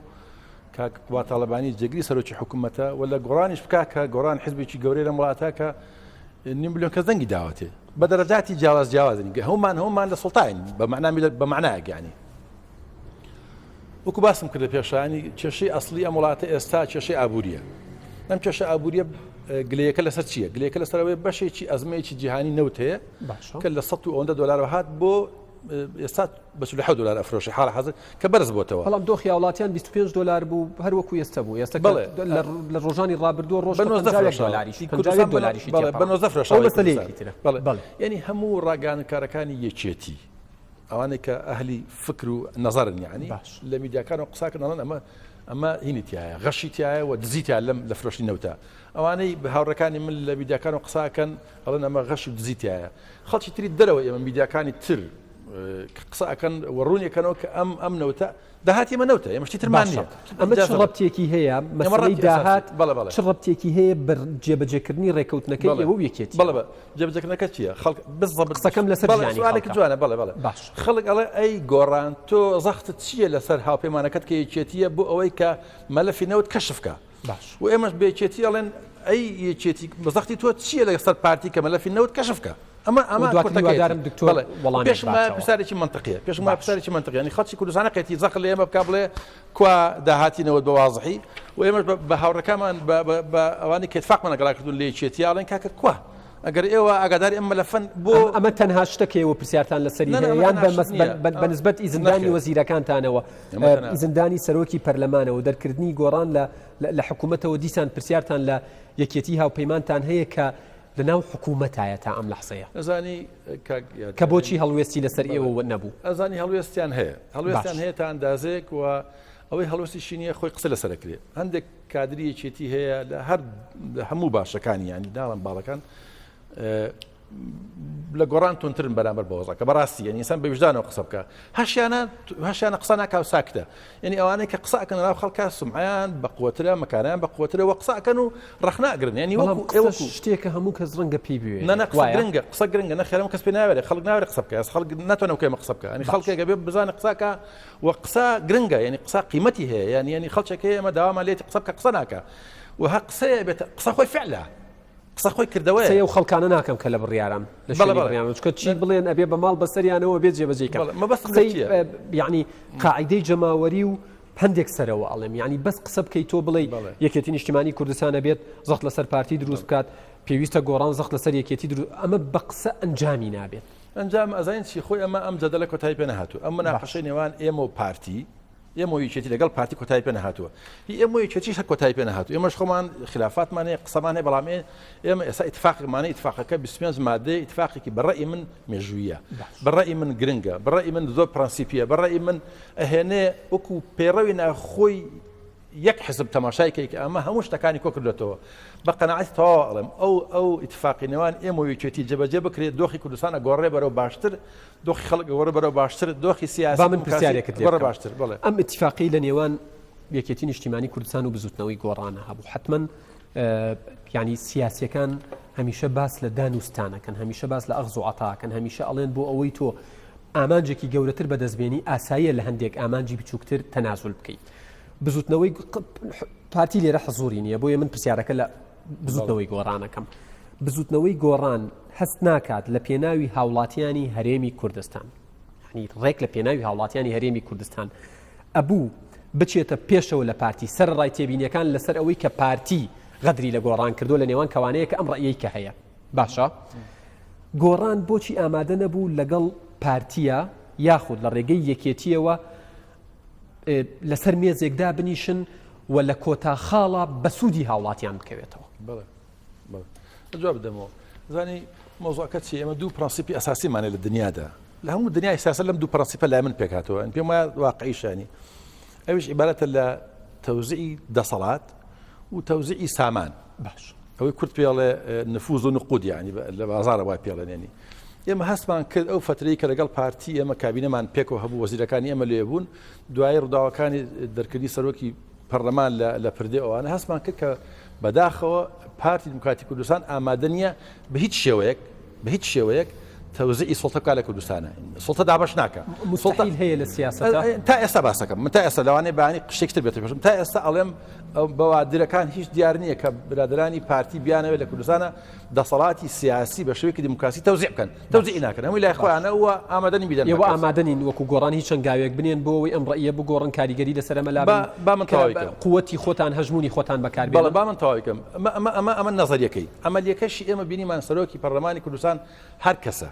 کاک تاڵەبانی جێگری سەرۆکی حکوومەتە و لە گۆڕانیش بکاکە گۆڕان حزبێکی گەورەی لە وڵاتەکە نیم ملیۆن کەس دەنگی داوەتێ بە دەرەجاتی جیاوازنی هەمومان لە سڵتاین بە معنایەک یعنی وەکو باسم کرد لە پێشانی کێشەی ئەسڵی ئەم وڵاتە ئێستا کێشەی ئابووریە ئەم کێشە ئابووریە گلەیەکە لەسەر چییە؟ گلەیەکە لەسەرەوەی بەشێکی ئەزمەیەکی جیهانی نەوت هەیە کە لە $100 هات بۆ ئێستا بە $7 ئەفرۆشی حاڵە حەزر کە بەرز بۆتەوە بەڵام دۆخی وڵاتیان $25 بوو هەروەکو ئێستا بوو ئێستا لە ڕۆژانی ڕابردووە ڕۆژ ینی هەموو ڕاگانکارەکانی یەکێتی ئەوانەی کە ئەهلی فکر و نەزەرن یعنی لە میدیاکان و قساکردن ئەمە هینیتیایە غەشیتیایە و دزیتیان لە فرۆشتی نەوتە ئەوانەی بە هاوڕەکانی من لە میدیاکان و قساکەن ئەڵێن ئەمە غەش و دزیتیایە خەڵکی تری دەرەوە ئێمە میدیاکانی تر قساکەن وەڕوونیەکەنەوە کە ئەم نەوتە داهاتی ئەمە نەوتە ئێمە شتی ترمان نییە ئەمە چ ڕەبتێکی هەیە مەسەڵەی داهات چ ڕەبتێکی هەیە بە جێبەجێکردنی ڕێککەوتنەکەی ئێوە و یەکێتی بەڵێ جێبەجێکردنەکە چییە خەڵک بزەبت قسەکەم لەسەر سوالێکی جوانە بەڵێ خەڵک ئەڵێ ئەی گۆڕان تۆ زەختت چییە لەسەر هاوپەیمانەکەت کە یەکێتیە بۆ ئەوەی کە مەلەفی نەوت کەشفکە و ئێمەش بێکێتی ئەڵێن ئەی یەکێتی بەزەختی تۆ چییە لەسەر پارتی کە مەلەفی نەوت کەشفکە ئەمە دواترم دکتۆر وەڵامی پێشمە پرسیارێکی منطقیە پێشمە پرسیارێکی منطقی ینی خەڵکی کوردستان نەقێتی زەق لە ئێمە بکە بڵێ کوا داهاتینەوە بە وازحی و ئێمە بە هاوڕەکەمان بە ئەوانی کە اتفاقمان لەگەڵا کردوون لێ چێتیاڵێن کاکە کوا ئەگەر ئێوە ئاگاداری ئەمە لە فەن بۆ ئەمە تەنها شتێکەوە پرسیارتان لەسەری یان بەنسبەت ئیزندانی وەزیرەکانتانەوە ئیزندانی سەرۆکی پەرلەمانەوە دەرکردنی گۆڕان لە حکوومەتەوە دیسان پرسیارتان لە یەکێتی هاوپەیمانتان هەیە کە لە ناو حکوومەتایە تا ئەم لەحسەیە ئەزانی کە بۆچی هەڵوێستی لەسەر ئێوە نەبوو ئەزانی هەڵوێستیان هەیە تا ئەندازێک و ئەوەی هەڵوەستی نییە خۆی قسە لەسەرکرێ هەندێک کادریەکێتی هەیە لە هەموو باشەکانی ینی داڵم باڵەکان لە گۆڕان تونترن بەرامبەر بە وەزەکە بەڕاستی یعنی ئینسان بە وجدانەوە قسە بکە هەشیانە قسە ناکاو ساکتە یعنی ئەوانەی کە قسەکەن ناو خەڵکە سمعیان بە قوترە مەکانیان بە قوترەوە قسەکەن و ڕخناگرن ینی ئێوە شتێکە هەموو کەس ڕەنگە پێی بوێ قسە گرنگە نەخێرم کەس پێ ناوێت خەڵک ناوێت قسە بکە خەڵک ناتوانێت کێمە قسە بکە ینی خەڵکێکە بێ بزانە قساکە و قسە گرنگە ینی قسە قیمەتی هەیە ینی خەڵکێک هەیە ئەمە داوامان لێتی قسە بکە قسە ناکە و هە قسەیە بێت قسە خۆی فعلە قسە خۆی کردەوەی و خەڵکانە ناکەم کە لە بڕیارم لەکە چی بڵێن ئەبێ بە ماڵ بەسەریانەوە بێت جێبەجێکە یعنی قاعدەی جەماوەری و هەندێک سەرەوە ئەڵێم ینی بەس قسە بکەیت تۆ بڵێ یەکێتی نیشتیمانی کوردستانە بێت زەخت لەسەر پارتی دروست بکات پێویستە گۆڕان زەخت لەسەر یەکێتی دروست ئەمە بە قسە ئەنجامی نابێت ئەنجام ئەزین چی خۆی ئەمە ئەم جەدەلە کۆتایی پێ نەهاتوو ئەم مناقەشەی نێوان ئێمە و پارتی ئێمە یەکێتی لەگەڵ پارتی کۆتایی پێ نەهاتووە ئێمە یەکێتیش کۆتایی پێ نەهاتوو ئێمەش خۆمان خلافاتمان هەیە قسەمان هەیە بەڵام ئێمە ئێستا ئیتفاقمانە ئیتفاقەکە 25 مادەی ئیتفاقێکی بەڕێی من مێژوویە بەڕێی من گرنگە بەڕێی من زۆر پرەنسیپیە بەڕێی من ئەهێنێ وەکو پێڕەوی ناخۆی یەک حزب تەماشایکێک ئەمە هەموو شتەکانی کۆ کردێتەوە بە قەناعەتی تەواو ئەڵێم ئەو ئیتفاقی نێوان ئێمە یەکێتی جێبەجێ بکرێت دۆخی کوردستانە گۆڕێ بەرەو باشتر دۆخی خەڵک گۆڕێ بەرەو باشتر دۆخی سیاسی من پرسیارێکت لێ باشتر بڵێ ئەم ئیتفاقی لە نێوان یەکێتی نیشتیمانی کوردستان و بزوتنەوەی گۆڕانە هەبوو حتمما ینی سیاسیەکان هەمیشە باس لە دانوستانەکەن هەمیشە باس لە ئەخز و عەتاکەن هەمیشە ئەڵێن بۆ ئەوەی تۆ ئامانجێکی گەورەتر بەدەستبێنی ئاساییە لە هەندێک ئامانجی بچووکتر تەنازول بکەیت بزوتنەوەی پارتی لێرە حەزوری نییە بۆیە من پرسیارەکە لە بزوتنەوەی گۆڕانەکەم بزوتنەوەی گۆڕان هەست ناکات لە پێناوی هاوڵاتیانی هەرێمی کوردستان ینی ڕێک لە پێناوی هاوڵاتیانی هەرێمی کوردستان ئەبوو بچێتە پێشەوە لە پارتی سەرڕای تێبینیەکان لەسەر ئەوەی کە پارتی غەدری لە گۆڕان کردو لە نێوان کەوانەیە کە ئەم ڕێیەی کە هەیە باشە گۆڕان بۆچی ئامادە نەبوو لەگەڵ پارتیە یاخود لە ڕێگەی یەکێتیەوە لەسەر مێزێکدا بنیشن و لە کۆتا خاڵە بەسوودی هاوڵاتیان بکەوێتەوە جواب بدەمەوە زانی مۆزوعەکە چی ئێمە دوو پرەنسیپی ئەساسیمانێ لە دنیادا لە هەموو دنیای سیاسەت لەم دوو پرەنسیپە لای من پێکهاتەوە پێم وایە واقعیشانی ئەویش عیبارەتە لە تەوزیعی دەسەڵات و تەوزیعی سامان باش ئەوەی کورد پێڵێ نفوز و نقود یعنی لە بازارە وای پێڵێنێنی ئێمە هەستمان کرد ئەو فترەی کە لەگەڵ پارتی ئێمە کابینەمان پێکەوە هەبوو وەزیرەکانی ئێمە لێ بوون دوای ڕووداوەکانی دەرکردنی سەرۆکی پەرلەمان لە پردێ ئەوانە هەستمان کرد کە بەداخەوە پارتی دموکراتی کوردستان ئامادە نییە بە هیچ شێوەیەک تەوزیعی سڵتە بکات لە کوردستانە سڵتە دابەش ناکە مستحیل هەیە لە سیاسەتە تا ئێستا باسەکەم من تا ئێستا لەوانەیە بەیانی شتێکتر بێتە پێشم تا ئێستا ئەڵێم بەوادرەکان هیچ دیار نییە کە برادرانی پارتی بیانەوێت لە کوردستانە دەسەڵاتی سیاسی بە شێوەیەکی دیموکراسی تەوزیع بکەن تەوزیعی ناکەن هەمووی لای خۆیانەوە ئامادەنی بیدەن ئێوە ئامادەنین وەکو گۆڕان هیچ چەنگاوێک بنێن بۆ ئەوەی ئەم ڕێیە بگۆڕن کاریگەری لەسەر ئەمە با من تەواویکەم قووەتی خۆتان هەژمونی خۆتان بەکاربێن با من تەواویکەم ئەمە نەزەریەکەی ئەمەلیەکەشی ئێمە بینیمان سەرۆکی پەرلەمانی کوردستان هەر کەسە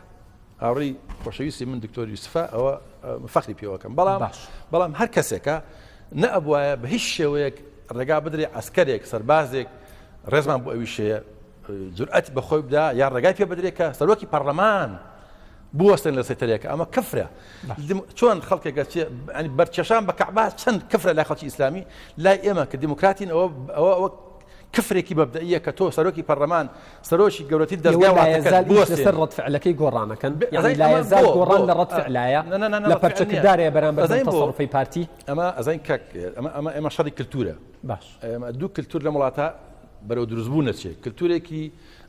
ئاڕی خۆشەویستی من دکتۆر یوسفە ئەوە فەخری پێوەکەم بەڵام هەر کەسێکە نەئەبوایە بە هیچ شێوەیەک ڕێگا بدرێ ئەسکەرێک سەربازێک ڕێزمان بۆ ئەویشەیە جورئەتی بەخۆی بدا یا ڕێگای پێ بدرێت کە سەرۆکی پەرلەمان بوەستن لە سەیتەرێکە ئەمە کەفرە چۆن خەڵکێکە بەرچێشان بە کەعبا چەند کەفرە لای خەڵکی ئیسلامی لای ئێمە کە دیموکراتین ئەوە کفرێکی مەبدەئیە کە تۆ سەرۆکی پەرلەمان سەرۆکی گەورەتی دەستگای لەسەر ڕەتفعلەکەی گۆڕانەکەن لا يزال گۆڕان لە ڕەتفعلایە لە پەرچەکردارەیە بەرامبەر تەسەڕوفی پارتی ئەمە شەڕی کلتورە باش دوو کلتور لە وڵاتە بەرەو دروستبوو نەچێت کلتورێکی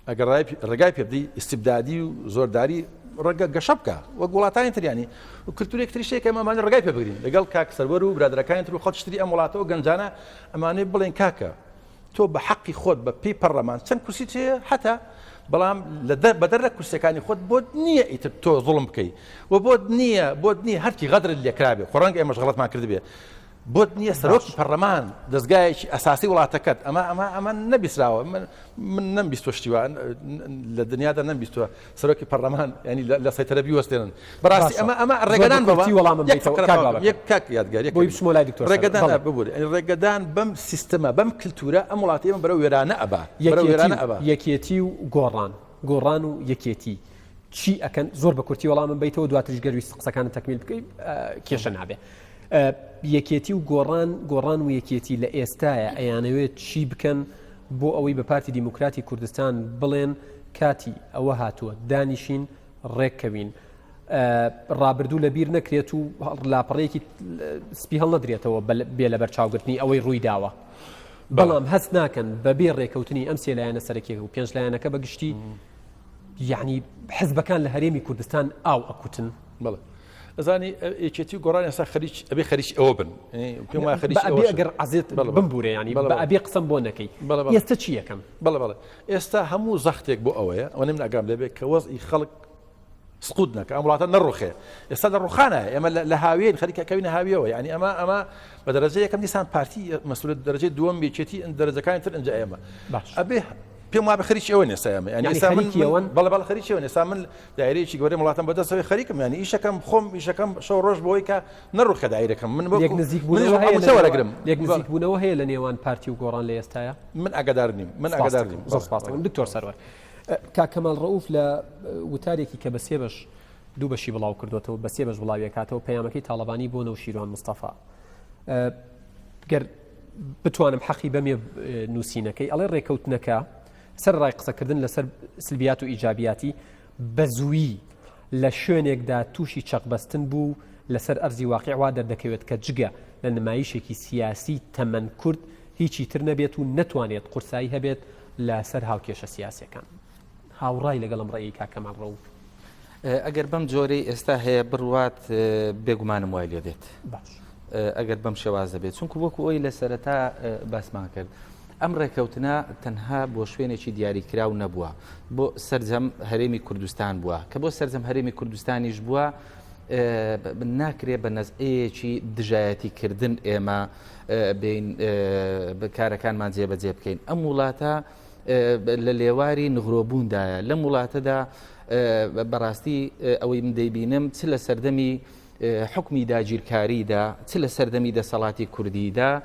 ئەگەر ڕێگای پێ بدەی استیبدادی و زۆرداری ڕەگە گەشە بکە وەک وڵاتانی تریانی و کلتورێک تریشەیە کە ئەمانە ڕێگای پێ بگرین لەگەڵ کاک سەروەر و برادەکانی تر و خەڵکی تری ئەم وڵاتەوە گەنجانە ئەمانەی بڵێن کاکە تۆ بە حەقی خۆت بە پێی پەرلەمان چەند کورسی هەیە حتا بەڵام بەدەر لە کورسەکانی خۆت بۆت نییە ئیتر تۆ زوڵم بکەیت و بۆت نییە هەرکی غەدرت لێکرابێ خۆڕەنگ ئێمەش غەڵەتمان کردبێ بۆت نییە سەرۆکی پەرلەمان دەستگایەکی ئەساسی وڵاتەکەت ئەمە نەبیستراوە من نەمبیستۆشتیوە لە دنیادا نەمبیستوە سەرۆکی پەرلەمان ینی لە سەیتەرە بیوەستێنن بەڕاستی ئەمە ڕێگەدان ڕێگەدان ببوور ڕێگەدان بەم سیستەمە بەم کللتورە ئەم وڵاتی ئەمە بەرەو وێرانە ئەبا یەکێتی و گۆڕان و یەکێتی چی ئەکەن زۆر بە کورتی وەڵامم بیتەوە دواتریش گەروی قسەکانت تەکمیل بکەیت کێشە نابێ یەکێتی و گۆڕان و یەکێتی لە ئێستاە ئەیانەوێت چی بکەن بۆ ئەوەی بە پارتی دیموکراتی کوردستان بڵێن کاتی ئەوە هاتووە دانیشین ڕێککەوین ڕابردوو لە بیر نەکرێت و لاپەڕەیەکی سپی هەڵ نەدرێتەوە بێ لە بەرچاوگرتنی ئەوەی ڕووی داوە بەڵام هەست ناکەن بەبێ ڕێکەوتنی ئەم سێ لایەنە سەرەکیەکە و پێنج لایەنەکە بەگشتی یعنی حزبەکان لە هەرێمی کوردستان ئاو ئەکوتن بڵێ ئەزانی یەکێتی و گۆڕان ئێستا ئەبێ خەریک ئەوە بن پێم وایە خەریک ئەگەر عزیێت بمبورێ ینی ئەبێ قسەم بۆ نەکەی ئێستا چی یەکەم بەڵێ ئێستا هەموو زەختێک بۆ ئەوەیە ئەوە نم ئەگام لێبێت کە وەزئی خەڵک سقوط نەکە ئەم وڵاتە نەڕوخێ ئێستا لە ڕوخانە ئێمە لە هاوێن خەریکەکەوینە هاویەوە ینی ئەمە بە دەرەجە یەکەم دیسان پارتی مەسئول دەرەجەی دووەم یەکێتی دەرەجەکانی تر ئەنجا ئێمە ئەبێ پێم وابێ خەریکی ئەوە نێستا ئێمە ینی ئێستا بەڵێ خەریکی ئەوە نێستا من دایرەیەکی گەورەی وڵاتم بەدەستەوەی خەریکم ینی ئیشەکەم خۆم ئیشەکەم شەو ڕۆژ بۆی کە نەڕوخە دایرەکەم من نزیکبوونەوەگرم نزیکبوونەوە هەیە لە نێوان پارتی و گۆڕان لە ئێستاە من ئەگەدار نیم دکتۆر سەروەر کاکەمال ڕەوف لە وتارێکی کە بە سێ بەش دوو بەشی بڵاو کردوێتەوە بە سێ بەش بڵاویەکاتەوە پەیامەکەی تاڵەبانی بۆ نەوشیروان مستەفا گەر بتوانم حەقی بەمێ نووسینەکەی ئەڵێ ڕێکەوتنەکە سەر ڕای قسەکردن لەسەر سلبیات و ئیجابیاتی بە زووی لە شوێنێکدا تووشی چەقبەستن بوو لەسەر ئەرزی واقع وا دەردەکەوێت کە جگە لە نمایشێکی سیاسی تەمەن کورد هیچی تر نەبێت و نەتوانێت قورسایی هەبێت لەسەر هاوکێشە سیاسیەکان هاوڕای لەگەڵم ڕێی کاکەمان ڕەوف ئەگەر بەم جۆرەی ئێستا هەیە بڕوات بێگومانم وای لێ دێت باش ئەگەر بەم شێوازە بێت چونکو وەکو ئەوی لە سەرەتا باسمان کرد ئەم ڕێکەوتنە تەنها بۆ شوێنێکی دیاریکراو نەبووە بۆ سەرجەم هەرێمی کوردستان بووە کە بۆ سەرجەم هەرێمی کوردستانیش بووە ناکرێ بە نەزعەیەکی دژایەتیکردن ئێمە بین کارەکانمان جێبەجێ بکەین ئەم وڵاتە لە لێواری نغرۆبووندایە لەم وڵاتەدا بەڕاستی ئەوەی من دەیبینم چ لە سەردەمی حکمی داگیرکاریدا چ لە سەردەمی دەسەڵاتی کوردیدا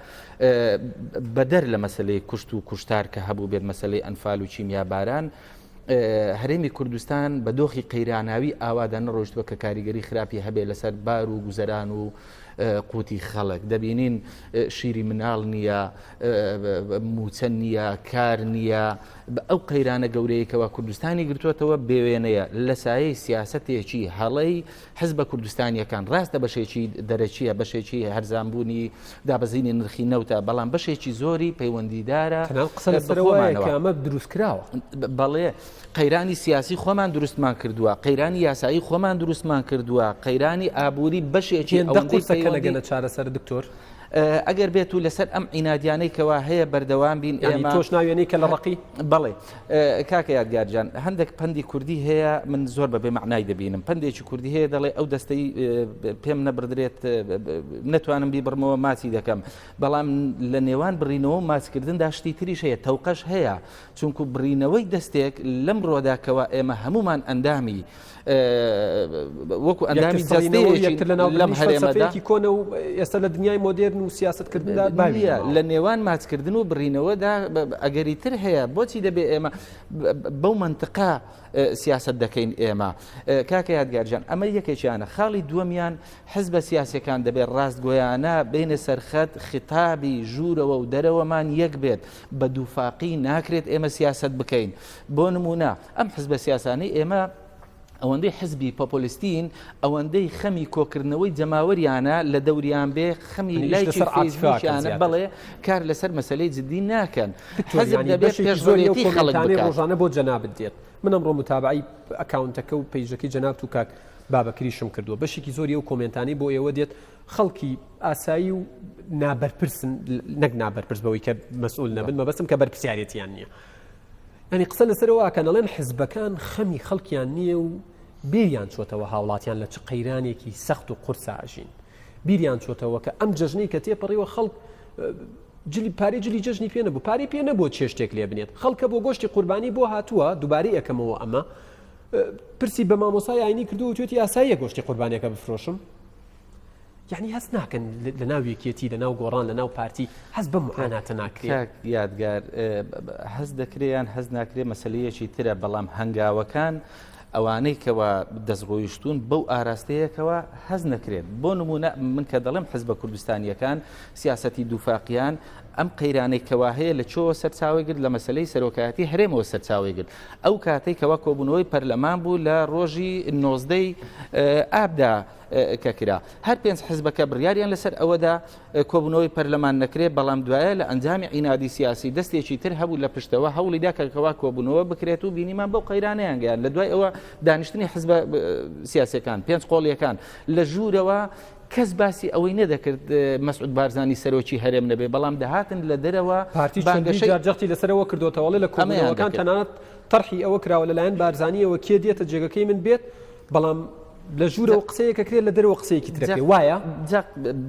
بەدەر لە مەسلەی کوشت و کوشتار کە هەبوو بێت مەسلەی ئەنفال و چیمیاباران هەرێمی کوردستان بە دۆخی قەیراناوی ئاوادا نەڕۆیشتووە کە کاریگەری خراپی هەبێ لەسەر بار و گوزەران و قوتی خەڵک دەبینین شیری مناڵ نییە موچە نییە کار نییە ئەو قەیرانە گەورەیەکەوە کوردستانی گرتووەتەوە بێوێنەیە لە سایەی سیاسەتێکی هەڵەی حزب کوردستانیەکان ڕاستە بەشێکی دەرەچیە بەشێکی هەرزانبوونی دابەزینی نرخی نەوتە بەڵام بەشێکی زۆری پەیوەندیدارە ئەمە دروستکراوە بەڵێ قەیرانی سیاسی خۆمان دروستمان کردووە قەیرانی یاسایی خۆمان دروستمان کردووە قەیرانی ئابووری بەشێکی لەگەنە چارەسەر دکتۆر ئەگەر بێت و لەسەر ئەم عینادیانەی کەوا هەیە بەردەوام بین ئێمە تۆش ناوێنەی کە لە ڕقی بەڵێ کاکە یادگارجان هەندێک پەندی کوردی هەیە من زۆر بەبێ معنای دەبینم پندێکی کوردی هەیە دەڵێ ئەو دەستەی پێم نەبردرێت نەتوانم بیبڕمەوە ماچی دەکەم بەڵام لە نێوان بڕینەوە ماچکردندا شتی تریش هەیە تەوقەش هەیە چونکو بڕینەوەی دەستێک لەم ڕۆداکەوە ئێمە هەمومان ئەندامی وەکو ئەندامی جەستەیەکی لەم هەرێمەدا کۆنە و ئێستا لە دنیای مۆدێرن و سیاستکردندا باویە لە نێوان ماچکردن و بڕینەوەدا ئەگەری تر هەیە بۆچی دەبێ ئێمە بەو منتقا سیاست دەکەین ئێمە کاکە یادگارجان ئەمە یەکێکیانە خاڵی دووەمیان حزبە سیاسەکان دەبێت ڕاستگۆیانە بینە سەرخەت خطابی ژوورەوە و دەرەوەمان یەک بێت بە دووفاقی ناکرێت ئێمە سیاست بکەین بۆ نمونە ئەم حزبە سیاسانی ئێمە ئەوەندەی حزبی پۆپۆلیستین ئەوەندەی خەمی کۆکردنەوەی جەماوەریانە لە دەوریان بێ خەمی لایکی فێسبووکیانە بەڵێ کار لەسەر مەسەلەی جدی ناکەن حزب دەبێت پێشبڕکێتی خەڵک ڕۆژانە بۆ جەنابەت دێت من ئەمڕۆ متابعی ئەکاونتەکە و پەیژەکەی جەناب و کاک بابەکریشم کردووە بەشێکی زۆری ئەو کۆمنتانی بۆ ئێوە دێت خەڵکی ئاسایی و نابەرپرسن نەک نابەرپرس بەوەی کە مەسئول نەبن مەبەستم کە بەرپرسیارەتیان نییە ینی قسە لەسەرەوە کەنەڵێن حزبەکان خەمی خەڵکیان نییە و بیریان چۆتەوە هاوڵاتیان لە چ قەیرانێکی سەخت و قورس ئاژین بیریان چۆتەوە کە ئەم جەژنەی کە تێپەڕیوە خەڵک پارەی جلی جەژنی پێ نەبوو پارەی پێ نەبووە چێشتێک لێ بنێت خەڵکە بۆ گۆشتی قوربانی بۆ هاتووە دووبارەی یەکەمەوە ئەمە پرسی بە مامۆسای ئاینی کردو و توێتی یاساییە گۆشتی قوربانیەکە بفرۆشم یعنی هەست ناکەن لە ناو یەکێتی لە ناو گۆڕان لە ناو پارتی هەست بە معاناتە ناکرێت یادگار هەز دەکرێیان هەز ناکرێت مەسلەیەکی ترە بەڵام هەنگاوەکان ئەوانەی کەەوە دەستڕۆیشتون بەو ئاراستەیەکەوە هەز نەکرێت بۆ نمونە من کە دەڵێم حزبە کوردستانیەکان سیاسەتی دووفاقیان ئەم قەیرانەی کەوا هەیە لە چۆ سەرچاوی گرت لە مەسلەی سەرۆکایەتی هەرێمەوە سەرچاوی گرت ئەو کاتەی کەوا کۆبوونەوەی پەرلەمان بوو لە ڕۆژی 19 ئابدا کە کرا هەر پێنج حزبەکە بڕیاریان لەسەر ئەوەدا کۆبوونەوەی پەرلەمان نەکرێت بەڵام دوایە لە ئەنجامی عینادی سیاسی دەستێکی تر هەبوو لە پشتەوە هەوڵیدا کەوا کۆبوونەوە بکرێت و بینیمان بەو قەیرانەیان گەیان لە دوای ئەوە دانیشتنی حزبە سیاسەکان پێنج قۆڵیەکان لە ژوورەوە کەس باسی ئەوەی نەدەکرد مەسعود بارزانی سەرۆکی هەرێم نەبێ بەڵام دەهاتن لە دەرەوە پارتی جارجەختی لەسەرەوە کردوتەوەڵێ لە کۆمەڵەکان تەنانەت طرحی ئەوە کراوە لەلایەن بارزانیەوە کێ دێتە جێگەکەی من بێت بەڵام لە ژوورەوە قسەیەکە کرێت لە دەرەوە قسەیەکی ترەکێ وایە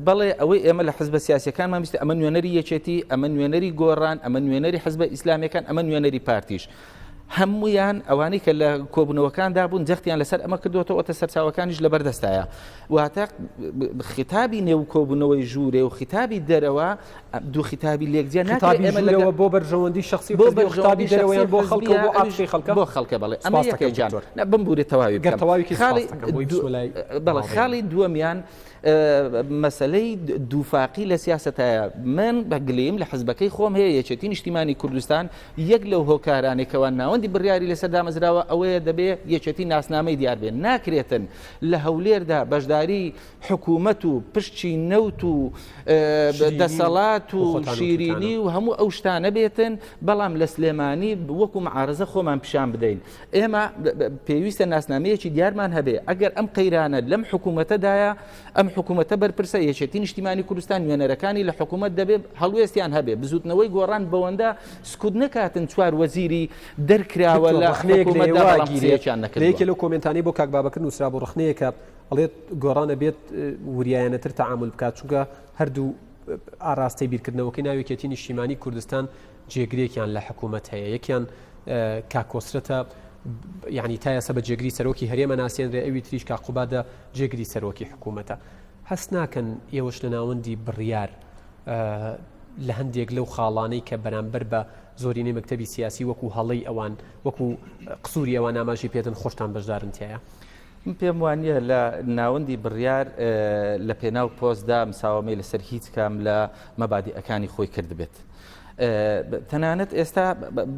بەڵێ ئەوەی ئێمە لە حزبە سیاسیەکانمان ویستە ئەمە نوێنەری یەکێتی ئەمە نوێنەری گۆڕان ئەمە نوێنەری حزبە ئیسلامیەکان ئەمە نوێنەری پارتیش هەمویان ئەوانەی کە لە کۆبوونەوەکاندا بوون جەختیان لەسەر ئەمە کردوەوە ئەتە سەرچاوەکانیش لەبەردەستایە واتە خیتابی نێو کۆبوونەوەی ژوورێ و خیتابی دەرەوە دوو خیتابی لێکجێ ناکرێت بۆ بەرژەوەندی شخصی بۆ خیتابی دەرەوەیان بۆ خەڵکە بۆ ئاپشەی خەڵکە بۆ خەڵکە بەڵێ ئەمە یەکێجان بمبورێ تەواوی بڵێ خاڵی دووەمیان مەسلەی دووفاقی لە سیاسەتایە من بەگلیم لە حزبەکەی خۆم هەیە یەکێتی نیشتیمانی کوردستان یەک لەو هۆکارانێکەوە ناوەندی بڕیاری لەسەر دامەزراوە ئەوەیە دەبێ یەکێتی ناسنامەی دیار بێن ناکرێتن لە هەولێردا بەشداری حکوومەت و پشتی نەوت و دەسەڵات و شیرینی و هەموو ئەو شتانە بێتن بەڵام لە سلێمانی وەکو معارزە خۆمان پیشان بدەین ئێمە پێویستە ناسنامەیەکی دیارمان هەبێ ئەگەر ئەم قەیرانە لەم حکوومەتەدایە ئەم حکوومەتە بەرپرسە یەکێتی نیشتیمانی کوردستان نوێنەرەکانی لە حکوومەت دەبێت هەڵوێستیان هەبێ بزوتنەوەی گۆڕان بەوەندا سکوت نەکاتن چوار وەزیری دەرکراوە لە حکوومەتداگیرێکیان نەکردێکی لەو کۆمنتانی بۆ کاک بابەکر نووسرا بۆ ڕخنەیەکە ئەڵێت گۆڕانە بێت وریایەنەتر تەعامل بکات چونکە هەردوو ئاراستەی بیرکردنەوەکەی ناوێکێتی نیشتیمانی کوردستان جێگرێکیان لە حکوومەت هەیە یەکیان کاکۆسرەتە یعنی تا یاسە بە جێگری سەرۆکی هەرێمە ناسیێنرێ ئەوی تریش کاقوبادە جێگری سەرۆکی حکوومەتە هەست ناکەن ئێوەش لە ناوەندی بڕیار لە هەندێک لەو خاڵانەی کە بەرامبەر بە زۆرینەی مەکتەبی سیاسی وەکو هەڵەی ئەوان وەکو قسووری ئەوان ئاماژی پێدن خۆشتان بەشدارن تایە پێم وانە لە ناوەندی بڕیار لە پێناو پۆستدا مساومەی لەسەر هیچ کام لە مەبادیئەکانی خۆی کرد بێت تەنانەت ئێستا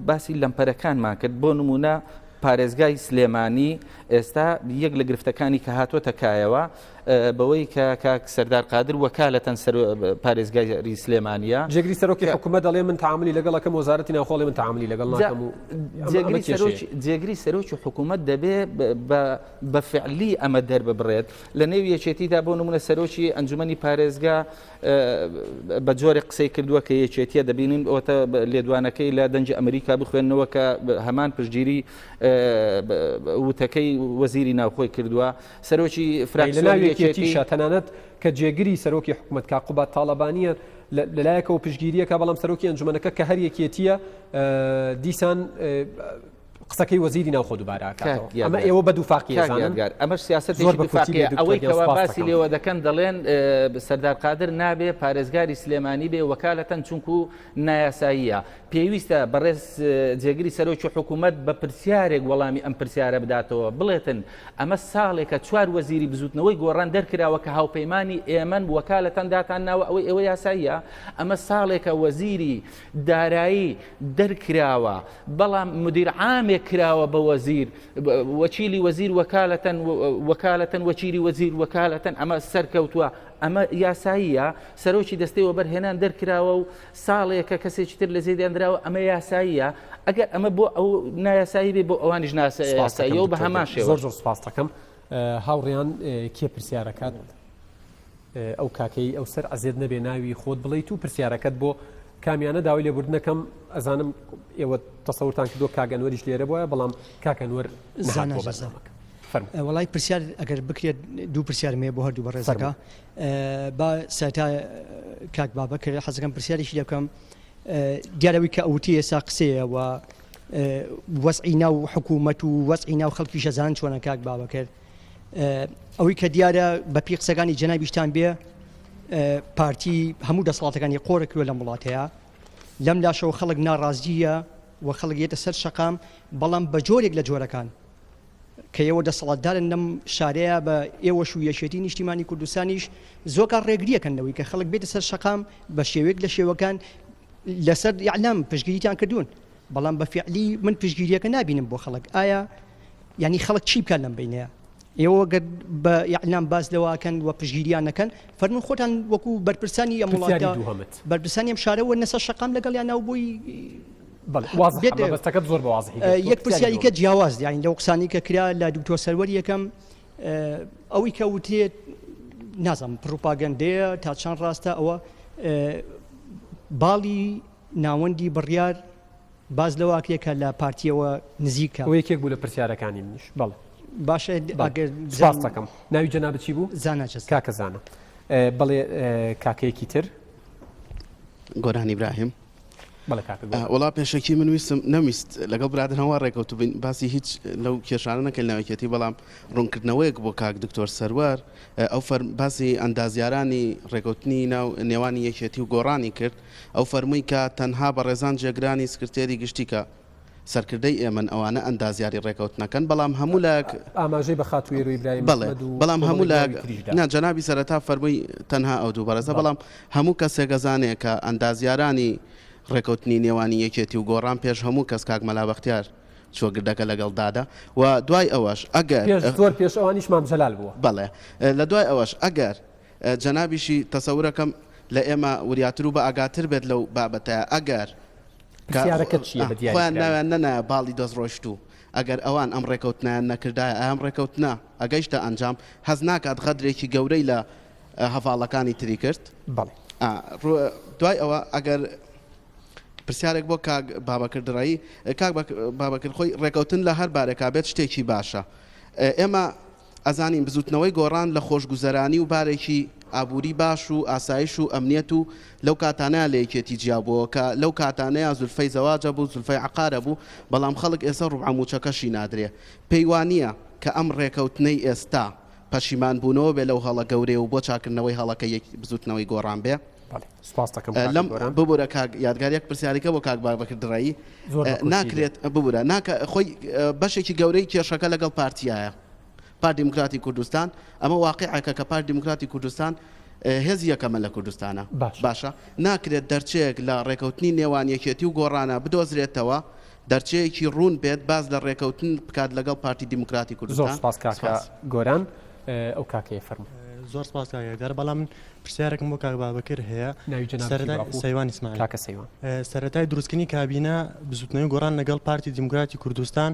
باسی لەمپەرەکانمان کرد بۆ نمونە پارێزگای سلێمانی ئێستا یەک لە گرفتەکانی کە هاتوۆتە کایەوە بەوەی کە سەردار قادر وەکالەتەن پارێزگای سلێمانیە جێگری سەرۆکی حکوومەت دەڵێ من تعاملی لەگەڵەکەم وەزارەتی ناوخۆڵی من تعاملی لەگەڵ ناکەم و جێگری سەرۆکی حکوومەت دەبێ بە فعلی ئەمە دەرببڕێت لە نێو یەکێتیدا بۆ نمونە سەرۆکی ئەنجومەنی پارێزگا بە جۆرێک قسەی کردووە کە یەکێتیە دەبینین ئەوتە لێدوانەکەی لە دەنجی ئەمریکا بخوێنەوە کە هەمان پشتگیری وتەکەی وەزیری ناوخۆی کردووە سەرۆکی فراکسیۆن یەکێتیشە تەنانەت کە جێگری سەرۆکی حکوومەت کاقوبات تاڵەبانیە لەلایەکەوە پشتگیریەکە بەڵام سەرۆکی ئەنجومەنەکە کە هەر یەکێتیە دیسان قسەکەی وەزیری ناوخۆ دووبارەکاتەوە ئەمە ئێوە بە دووفاقیەزانن ئەمە سیاسەتێکی دووفاقیە ئەوەی کەوا باسی لێوە دەکەن دەڵێن سەردار قادر نابێ پارێزگاری سلێمانی بێ وەکالەتەن چونکو نایاساییە پێویستە بەڕێز جێگری سەرۆکی حکوومەت بە پرسیارێک وەڵامی ئەم پرسیارە بداتەوە بڵێتن ئەمە ساڵێکە چوار وەزیری بزوتنەوەی گۆڕان دەرکراوە کە هاوپەیمانی ئێمە وەکالەتەن داتان ناوە ئەوە یاساییە ئەمە ساڵێکە وەزیری دارایی دەرکراوە بەڵام مدیر عامێک کراوە بە وەزیر وەکیلی وەزیر وەکالەتەن وەکیلی وەزیر وەکالەتەن ئەمە سەرکەوتووە ئەمە یاساییە سەرۆکی دەستەی وەبەرهێنان دەرکراوە و ساڵێکە کەسێکی تر لە زێدیان درراوە ئەمە یاساییە ئەگەر ئەمە بۆ ئەو نایاسایی بێ بۆ ئەوانیش ناساییە و بە هەمان شێوە زۆر سپاس دەکەم هاوڕێیان کێ پرسیارەکەات ئەو کاکەی ئەو سەر ئەزێت نەبێ ناوی خۆت بڵیت و پرسیارەکەت بۆ کامیانە داوای لێبوردنەکەم ئەزانم ئێوە تەسەورتان کردو کاگەنوەریش لێرە بووە بەڵام کاکەنوەر وڵای پرسیار ئەگەر بکرێت دوو پرسیارمێ بۆ هەردوو بەڕێزەکە با ساتا کاک بابە کرد حەزەکەم پرسیاریشی دەکەم دیارەوەی کە ئەوتی ئێسا قسەیە و وەسعی ناو حکوومەت و وەسعی ناو خەڵکی شەزان چۆنە کاک بابە کرد ئەوەی کە دیارە بەپی قسەکانی جەنابیشتان بێ پارتی هەموو دەسەڵاتەکانی قۆڕکوێ لە وڵاتەیە لەم لاشەوە خەڵک ناڕازیە و خەڵک یێتە سەر شەقام بەڵام بە جۆرێک لە جۆرەکان کە ئێوە دەسەڵاتدارن لەم شارەیە بە ئێوەش و یەشێتی نیشتیمانی کوردستانیش زۆرکار ڕێگریەکەنەوەی کە خەڵک بێتە سەر شەقام بە شێوەیەک لە شێوەکان لەسەر یعلام پشتگیریتان کردوون بەڵام بە فعلی من پشتگیریەکە نابینم بۆ خەڵک ئایا یعنی خەڵک چی بکات لەم بینەیە ئێوە گەر بە یعلام باز لەواکەن و پشتگیریان نەکەن فەرمون خۆتان وەکو بەرپرسانی ئەم وڵاتە بەرپرسانی ئەم شارە وەرنەسەر شەقام لەگەڵیان ناو بووی بەستەکەت زۆر بەوازی یەک پرسیاریکە جیاواز یعنی لەو قسانی کە کرا لە دوکتۆر سەروەر یەکەم ئەوەی کە وتێت نازانم پروپاگەندەیە تا چەند ڕاستە ئەوە باڵی ناوەندی بڕیار باز لەواکرێکە لە پارتیەوە نزیکە ئەو یەکێک بوو لە پرسیارەکانی منیش بەڵێ باشە سپاس دەکەم ناوی جەنابەت چی بوو زاناچە کاکە زانە بەڵێ کاکەیەکی تر گۆران ئیبراهیم بەڵێ کاکە وڵا پێشەکی من ویستم نەویست لەگەڵ برادر هەوا ڕێکەوت بین باسی هیچ لەو کێشانە نەکەل ناوەکێتی بەڵام ڕوونکردنەوەیەک بۆ کاک دکتۆر سەروەر ئەو باسی ئەندازیارانی ڕێکەوتنی ناو نێوانی یەکێتی و گۆڕانی کرد ئەو فەرمووی کە تەنها بە ڕێزان جێگرانی سکرتێری گشتیکە سەرکردەی ئێمن ئەوانە ئەندازیاری ڕێکەوتنەکەن بەڵام هەموو لە ئاماژەی بە خاتوێر و ئیبراهیم بەڵام هەموو لە جەنابی سەرەتا فەرمووی تەنها ئەو دوو بەڕێزە بەڵام هەموو کەسێک گەزانێک کە ئەندازیارانی ڕێکەوتنی نێوانی یەکێتی و گۆڕان پێش هەموو کەس کاک مەلا بەختیار چۆگردەکە لەگەڵ دادا و دوای ئەوەش ئەگەر زۆر پێش ئەوانیش مام جەلال بووە بەڵێ لە دوای ئەوەش ئەگەر جەنابیشی تەسەورەکەم لە ئێمە وریاتر و بە ئاگاتر بێت لەو بابەتەیە ئەگەر خۆیان ناویان نەنە باڵی دەستڕۆشت و ئەگەر ئەوان ئەم ڕێکەوتنیان نەکردایە ئەم ڕێکەوتنە ئەگەیشتە ئەنجام هەز ناکات غەدرێکی گەورەی لە هەڤاڵەکانی تری کرد دوای ئەوە ئەگەر پرسیارێک بۆ کاک بابەکردڕایی کاک بابەکرد خۆی ڕێکەوتن لە هەر بارێکا بێت شتێکی باشە ئێمە ئەزانین بزوتنەوەی گۆڕان لە خۆشگوزەرانی و بارێکی ئابووری باش و ئاسایش و ئەمنیەت و لەو کاتانەیە لە یەکێتی جیابەوە کە لەو کاتانەیە زولفەی زەواجە بوو زولفەی عقارە بوو بەڵام خەڵک ئێستا ڕوعموچەکەشی نادرێ پەیوانیە کە ئەم ڕێکەوتنەی ئێستا پەشیمان بوونەوە بێ لەو هەڵە گەورەیە و بۆ چاکردنەوەی هەڵەکە بزوتنەوەی گۆڕان بێ لەم ببوورە کاک یادگاریەک پرسیارەکە بۆ کاک بابەکردڕایی ناکرێت ببوورە خۆی بەشێکی گەورەی کێشەکە لەگەڵ پارتیایە پارتی دیموکراتی کوردستان ئەمە واقعەکە کە پارتی دیموکراتی کوردستان هێزی یەکەمە لە کوردستانە باشە ناکرێت دەرچەیەک لە ڕێکەوتنی نێوان یەکێتی و گۆڕانە بدۆزرێتەوە دەرچەیەکی ڕوون بێت باز لە ڕێکەوتن بکات لەگەڵ پارتی دیموکراتی کوردستان. زۆر سپاس کاکە گۆران ئەو کاکەیە فەرموو. زۆر سپاس کاکەگەر بەڵام پرسیارێکم بۆ کاک بابەکر هەیە سەیوان ئیسماعیل کاکە سەیوان سەرەتای دروستکردنی کابینە بزوتنەوەی گۆڕان لەگەڵ پارتی دیموکراتی کوردستان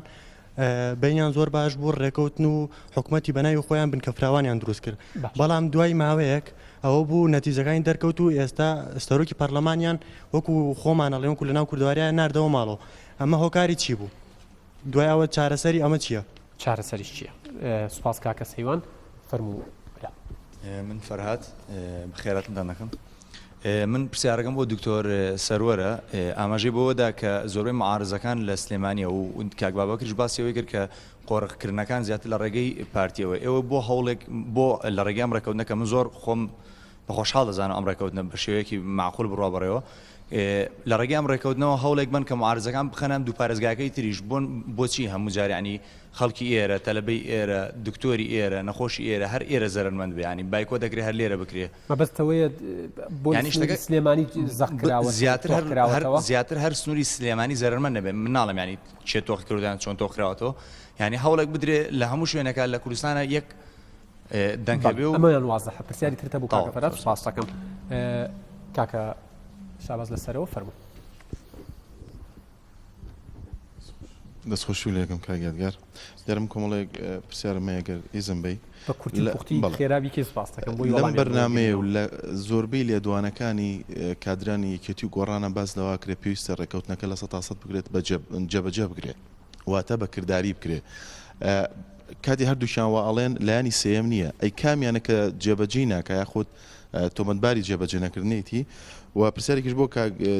بینیان زۆر باش بوو ڕێکەوتن و حکوومەتی بەناوی خۆیان بنکەفراوانیان دروست کرد بەڵام دوای ماوەیەک ئەوە بوو نەتیجەکانی دەرکەوت و ئێستا سەرۆکی پەرلەمانیان وەکو خۆمانەڵێ وەکو لەناو کوردواریە ناردەوە ماڵەوە ئەمە هۆکاری چی بوو دوای ئەوە چارەسەری ئەمە چییە چارەسەریش چییە سوپاس کاکە سەیوان فەرموو من فەرهاد بەخێراتتان دەکەم من پرسیارەکەم بۆ دکتۆر سەروەرە ئاماژەی بۆەوەدا کە زۆربەی معارزەکان لە سلێمانیە و کاک بابەکرش باسیەوەی کرد کە قۆڕقکردنەکان زیاتر لە ڕێگەی پارتیەوە ئێوە بۆ هەوڵێک بۆ لە ڕێگەی ئەم ڕێکەوتنەکە من زۆر خۆم بەخۆشحاڵ دەزانم ئەم ڕێکەوتنە بە شێوەیەکی معقول بڕابڕێەوە لە ڕێگەی ئەم ڕێکەوتنەوە هەوڵێک بن کە معارزەکان بخەنم دوو پارێزگاکەی تریش بۆن بۆچی هەموو جارانی خەڵکی ئێرە تەلەبەی ئێرە دکتۆری ئێرە نەخۆشی ئێرە هەر ئێرە زەرمەند بێ ینی بایکۆ دەکرێت هەر لێرە بکرێ مەبەستەوەیە بۆ سلێمانی زەقراوە زیاتر هەر سنووری سلێمانی زەرمەند نەبێ من ناڵم ینی چێ تۆخکردیان چۆن تۆخراوەتەوە ینی هەوڵێک بدرێ لە هەموو شوێنەکە لە کوردستانە یەک دەنگەبێ و ئەمەیان وازەحە پرسیاری ترتە بوو کاکە فەرهاد سپاس دەکەم کاکە شاباز لەسەرەوە فەرموو دەستخۆشی لێکم کاگیادگار دەرم کۆمەڵێک پرسیارمەیەگەر ئیزم بی بە کورتی پوختی خێرابی کێ سپاس دەکەم بۆ لەم بەرنامەیە و لە زۆربەی لێدوانەکانی کادرانی یەکێتی و گۆڕانە باس لەوا کرێ پێویستە ڕێکەوتنەکە لە 100% بگرێت جەبەجە بگرێت واتە بەکردداری بکرێت کاتی هەردووشیان وا ئەڵێن لایانی سێم نییە ئەی کامیانە کە جێبەجێ ناکە یاخود تۆمەتباری جێبەجێ نەکردنێتی و پرسیارێکیش بۆ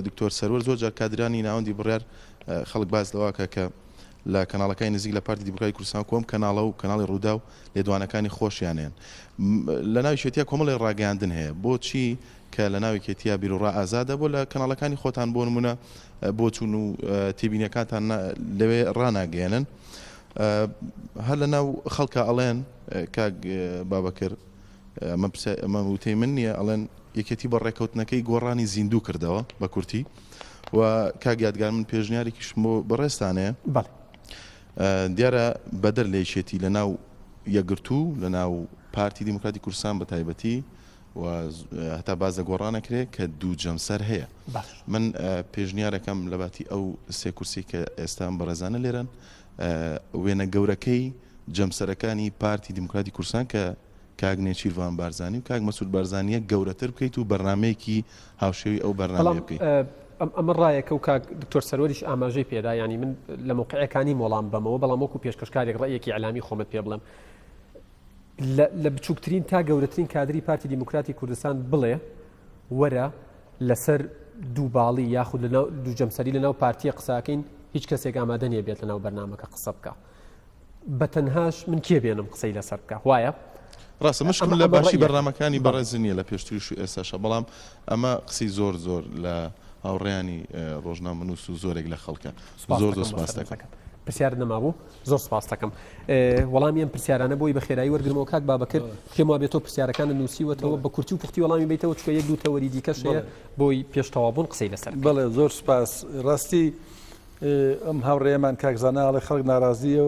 دکتۆر سەرۆر زۆر جار کادرانی ناوەندی بڕیار خەڵک باز لەواکە کە لە کەناڵەکانی نزیک لە پارتی دیموکراتی کوردستان کۆم کەناڵە و کەناڵی ڕوودا و لێدوانەکانی خۆشیانیان لە ناوی شێتیا کۆمەڵی ڕاگەاندن هەیە بۆچی کە لە ناوی کێتیا بیرروڕا ئازادە بۆ لە کەناڵەکانی خۆتان بۆ نمونە بۆ چوون و تێبینیەکانتان لەوێ ڕناگەێنن هەر لە ناو خەڵکە ئەڵێن کاک بابەکرد ئەمە وتەی من نییە ئەڵێن یەکێتی بە ڕێکەوتنەکەی گۆڕانی زیندوو کردەوە بە کورتی و کاگیادگار من پێشنیارێکیشم بۆ بەڕێستانەیە دیارە بەدەر لێشێتی لە ناو یەکگرتوو لە ناو پارتی دیموکراتی کوردستان بە تایبەتی و هەتا باز لە گۆڕانەکرێت کە دوو جەمسەر هەیە من پێشنیارەکەم لە باتی ئەو سێ کورسی کە ئێستان بەڕێزانە لێرن وێنە گەورەکەی جەمسەرەکانی پارتی دیموکراتی کوردستان کە کاک نێچیروان بارزانی و کاک مەسعود بارزانیە گەورەتر بکەیت و بەرنمەیەکی هاوشێوی ئەو بەرنامە بکەیت ئەمە ڕایەکە و کاک دکتۆر سەرۆریش ئاماژەی پێدا ینی من لە موقعەکانی مۆڵام بەمەوە بەڵام وەکو پێشکەشکارێک ڕێیەکی علامی خۆمت پێ بڵێم لە بچووکترین تا گەورەترین کادری پارتی دیموکراتی کوردستان بڵێ وەرە لەسەر دوو باڵی یاخود دوو جەمسەری لەناو پارتیە قساکەین هیچ کەسێک ئامادە نییە بێت لەناو بەرنامەکە قسە بکە بە تەنهاش من کێ بێنم قسەی لەسەر بکە وایە ڕاستە مشکل لە باشی بەرنامەکانی بەڕێز نییە لە پێشتریش و ئێستاشە بەڵام ئەمە قسەی زۆر زۆر لە هاوڕێیانی ڕۆژنامەنووس و زۆرێک لە خەڵکە زۆر سپاس دەکەم پرسیار نەمابوو زۆر سپاس دەکەم وەڵامی ئەم پرسیارانە بۆی بە خێرایی وەرگرمەوە کاک بابەکرد پێم وا بێتەوە پرسیارەکانە نووسیوەتەوە بە کورتی و پوختی وەڵامی بیتەوە چکە یەک دوو تەوەری دیکەش هەیە بۆی پێشتەوابوون قسەی لەسەر بەڵێ زۆر سپاس ڕاستی ئەم هاوڕێمان کاکزاناڵی خەڵک ناڕازیە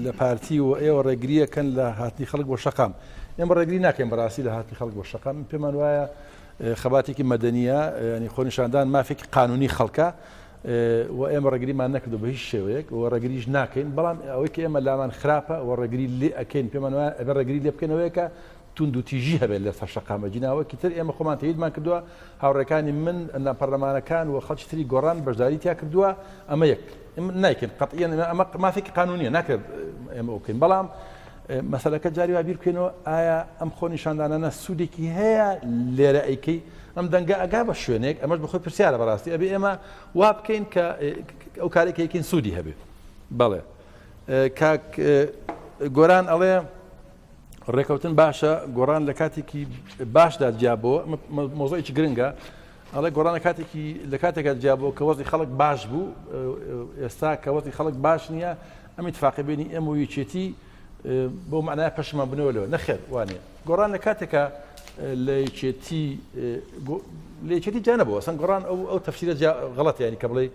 لە پارتی و ئێوە ڕێگریەکەن لە هاتنی خەڵک بۆ شەقام ئێمە ڕێگری ناکەین بەڕاستی لە هاتنی خەڵک بۆ شەقام پێمان وایە خەباتێکی مەدەنیە ینی خۆنیشاندان مافێکی قانونی خەڵکە و ئێمە ڕێگریمان نەکردو بە هیچ شێوەیەک و ڕێگریش ناکەین بەڵام ئەوەی کە ئێمە لامان خراپە و ڕێگری لێ ئەکەین پێمان وایە ئەبێ ڕێگری لێ بکەنەوەیەکە تونند و تیژی هەبێت لە سەر شەقامە جیناوەکی تر ئێمە خۆمان تەییدمان کردووە هاوڕێکانی من پەرلەمانەکان و خەڵکی تری گۆڕان بەشداری تیا کردووە ئەمە یەک نایکەین قەتعیەن ئەمە مافێکی قانونیە ناکرێت ئێمە ئەوکەین بەڵام مەسەلەکە جاری وا بیر بکەینەوە ئایا ئەم خۆنیشاندانانە سوودێکی هەیە لێرە ئەیکەی ئەم دەنگە ئەگا بە شوێنێک ئەمەش بەخۆی پرسیارە بەڕاستی ئەبێ ئێمە وا بکەین کە ئەو کارێکی یەکەین سوودی هەبێ بەڵێ کاک گۆران ئەڵێ ڕێکەوتن باشە گۆڕان لە کاتێکی باشدا جیابەوە مۆزۆیکی گرنگە ئەڵێ گۆڕانە کاتێکی لە کاتێکە جیابەوە کە وەزی خەڵک باش بوو ئێستا کە وەزی خەڵک باش نییە ئەم اتفاقی بینی ئێمە و یەکێتی بۆ معنای پەشمان بنەوەلەوە نەخێر وانێ گۆڕان لە کاتێکە لە یەکێتی جانەبەوە سەن گۆڕان ئەو تەفسیرە غەڵەت یانی کە بڵێ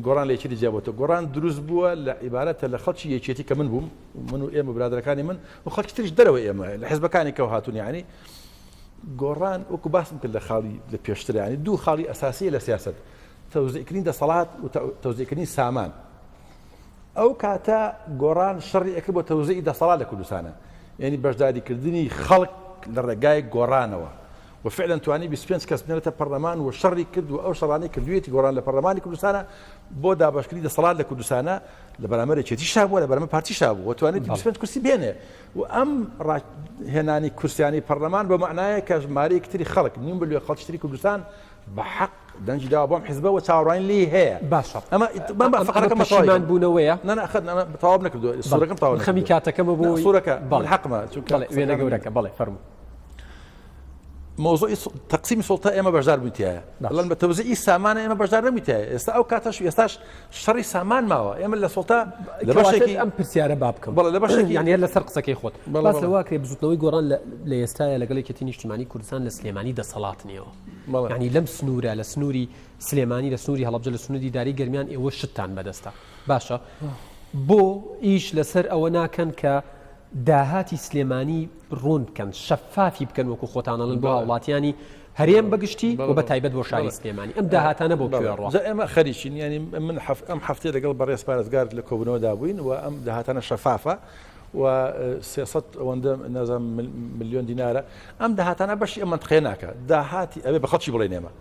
گۆڕان لە یەکێتی جیابەوە گۆڕان دروست بووە لە عیبارەتە لە خەڵکی یەکێتی کە من بووم من و ئێمە برادەکانی من و خەڵکی تریش دەرەوە ئێمە لە حیزبەکانی کەەوە هاتوون یعنی گۆڕان وەکو باسم کرد لە خاڵی لە پێشتر ینی دوو خاڵی ئەساسیە لە سیاست تەوزیعکردنی دەسەڵات و تەوزیعکردنی سامان ئەو کاتە گۆڕان شەڕی ئەکرد بۆ تەوزیعی دەسەڵات لە کوردستانە یعنی بەشداریکردنی خەڵک لە ڕێگای گۆڕانەوە وفعلا توانی 25 کەس بنێتە پەرلەمان و شەڕی کرد و ئەو شەڕانەی کردوێتی گۆڕان لە پەرلەمانی کوردستانە بۆ دابەشکردنی دەسەڵات لە کوردستانە لە بەرامبەر یەکێتی شابووە لە بەرامبەر پارتی شابوو و توانێت 25 کورسی بێنێ و ئەم هێنانی کورسیانی پەرلەمان بە معنایە کە ژمارەیەکی تری خەڵک نیم بلوێ خەڵکی تری کوردستان بە حەق دەنجی داوا بۆم حیزبەوە چاوەڕوانی لێ هەیە باشە ئەمە فقرەکەم پەشیمان بوونەوەیە نەخەت تەواو نەکردو سوورەکەم تەواو خەمی کاتەکەمە بۆ سوورەکە حەقمە چونکە وێنە گەورەکە بەڵێ فەرموو موضوع تقسيم السلطه اما بجدار بنتيا والله توزيع سامان اما بجدار بنتيا استا او كاتش يستاش شري سامان ما اما السلطه لبشكي ام برسياره بابكم والله لبشكي يعني هلا سرقسكي خوت بس لواكري بزوتنوي قران ليستايا لقال لك تيني اجتماعي كردستان لسليماني ده صلاتنيو يعني لم سنوره لسنوري سليماني لسنوري هلبجه لسنوري داري قرميان ايوه شتان بدستا باشا بو ايش لسر او ناكن ك داهاتی سلێمانی ڕوون بکەن شەفافی بکەن وەکو خۆتانەڵن بۆ هاوڵاتیانی هەرێم بەگشتی و بە تایبەت بۆ شاری سلێمانی ئەم داهاتانە بۆ کوێڕۆ ئێمە خەریکین ینی من ئەم هەفتەیە لەگەڵ بەڕێز پارێزگار لە کۆبوونەوەدا بووین و ئەم داهاتانە شەفافە و 300 ئەوەندە نازانم ملیۆن دینارە ئەم داهاتانە بەشی ئەم منطقەیە ناکە داهاتی ئەبێ بە خەڵکی بڵێن ئێمە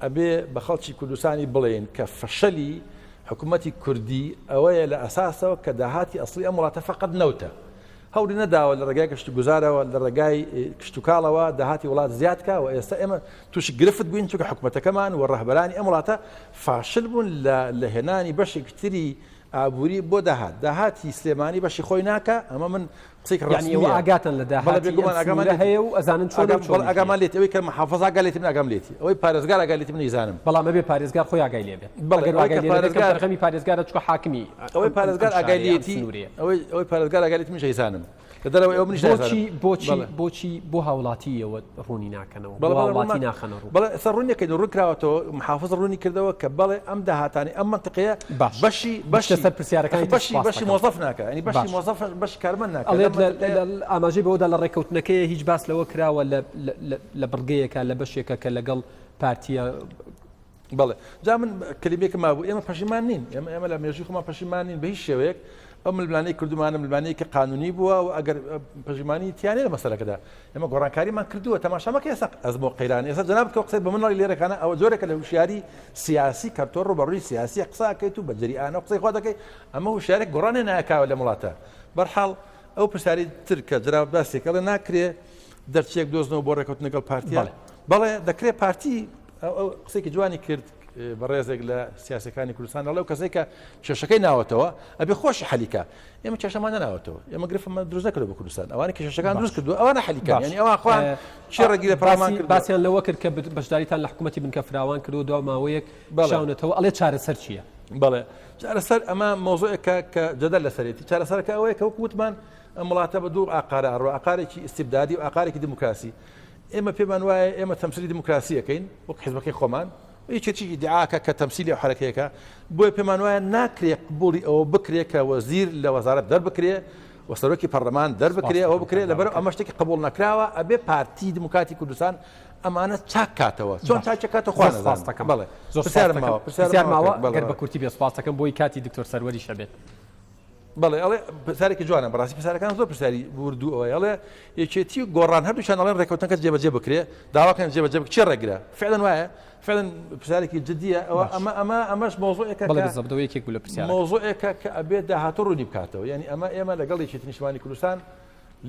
ئەبێ بە خەڵکی کوردستانی بڵێن کە فەشەلی حکوومەتی کوردی ئەوەیە لە ئەساسەوە کە داهاتی ئەسڵی ئەم وڵاتە فەقەت نەوتە هەوری نەداوە لە ڕێگای کەشت و گوزارەوە لە ڕێگای کشت و کاڵەوە داهاتی وڵات زیادکە و ئێستا ئێمە تووشی گرفت بووین چونکە حکوومەتەکەمان و ڕەهبەرانی ئەم وڵاتە فاشل بوون لە هێنانی بەشێکی تری ئابووری بۆ داهاتی سلێمانی بەشی خۆی ناکە ئەمە من قسەی ڕاستیە ئاگاتن لە داهاتی هەیە و ئەزانن چۆن ئاگامان لێت ئەوەی کە محافظ ئاگالێتی من ئاگام لێتی ئەوەی پارێزگار ئاگالێتی من نەیزانم بەڵام ئەبێ پارێزگار خۆی ئاگای لێ بێت خەمی پارێزگارە چکە حاکمی ئەوەی پارێزگار ئاگالێتی ئەوەی پارێزگار ئاگالێتی من شەیزانم بۆچی بۆ هاوڵاتیەوە ڕوونی ناکەنەوە وڵاتی ناخەنەڕوو بەڵێ ئەسەر ڕوونیەکەی ڕووکراوەتەوە محافظ ڕوونی کردەوە کە بەڵێ ئەم داهاتانی ئەم منطقەیە بەشی سەر پرسیارەکانی بەشی مۆزەف ناکە ینی بەشی مۆزەف بەشی کارمەند ناکە ئاماژەی بەوەدا لە ڕێکەوتنەکەی هیچ باس لەوە کراوە لە بڕگەیەکە لە بەشێکە کە لەگەڵ پارتیە بەڵێ جا من کللیبێکە مابوو ئێمە پەشیمان نین ئێمە لە مێژوی خۆمان پەشیمان نین بە هیچ شێوەیەک ئەم ململانەی کردومانە ملمانەیە کە قانونی بووە و ئەگەر پەشیمانی تیانێ لە مەسەلەکەدا ئێمە گۆڕانکاریمان کردووە تەماشامەکە ئێستا ئەزمۆ قەیرانی ئێستا جەناب تۆ قسەی بە مناڵی لێرەکانە ئەوە جۆرێکە لە هوشیاری سیاسی کەرتۆ ڕوبەڕووی سیاسی قساکەیت و بە جەریئانە قسەی خوا دەکەی ئەمە هوشیارێک گۆڕانێ نایکاوە لە وڵاتە بەرحاڵ ئەو پرسیاری تر کە جەناب باسێکەڵێ ناکرێ دەرچێک دۆزنەوە بۆ ڕێکەوتن لەگەڵ پارتیە بەڵێ دەکرێت پارتی قسێکی جوانی کرد بەڕێزێک لە سیاسەکانی کوردستان لەو کەسێک کە کێشەکەی ناوەتەوە ئەبێ خۆشی حەلیکە ئێمە کێشەمان نەناوەتەوە ئێمە گرفمە دروست نەکردو بە کوردستان ئەوانە کێشەکان دروست کردو ئەوانە حەلیکان ینی ئەوان خۆیان چی ڕێگی لە پەرلەمان کرد باسییان لەوە کرد کە بەشداریتان لە حکوومەتی بنکە فراوان کردو دو ماوەیەک شاونەتەوە ئەڵێ چارەسەر چییە؟ بەڵێ چارەسەر ئەمە مۆزوعێکە کە جەدەل لەسەرێتی چارەسەرەکە ئەوەیە کە وەکوتمان ئەم وڵاتە بە دوو ئاقارە ئەڕۆ ئاقارێکی ئیستیبدادی و ئاقارێکی دموکراسی ئێمە پێمان وایە ئێمە تەمسیلی دموکراسیەکەین وەک حیزبەکەی خۆمان هیچی دیعاکە کە تەمسیلی حرەکەیەکە بۆی پێمان وایە ناکرێ قبولی ئەوە بکرێ کە وەزیر لە وەزارەت دەربکرێ و سەرۆکی پەرلەمان دەربکرێ ئەوە بکرێ لەبەرەوە ئەمە شتێکی قبول نەکراوە ئەبێ پارتی دموکراتی کوردستان ئەمانە چاک کاتەوە چۆن چاکەکە خوان سپاسەکەم بەڵێ پرسیار ماوە گەر بە کورتی بێ سپاسەکەم بۆی کاتی دکتۆر سەروەری شەبێت بەڵێ ئەڵێ پرسیارێکی جوانە بەڕاستی پرسیارەکان زۆر پرسیاری بردووەوە ئەڵێ یەکێتی گۆڕان هەردووشان ئەڵێن ڕێکەوتنەکە جێبەجێ بکرێ داواکەن جێبەجێ چی ڕێگرە فعلەن وایە فعلا پرسیارێکی جدیە ئەوە ئەمەش مۆزوعێکە مۆزوعێکە کە ئەبێت داهاتوو ڕوونی بکاتەوە ینی ئێمە لەگەڵ یەکێتی نیشتمانی کوردستان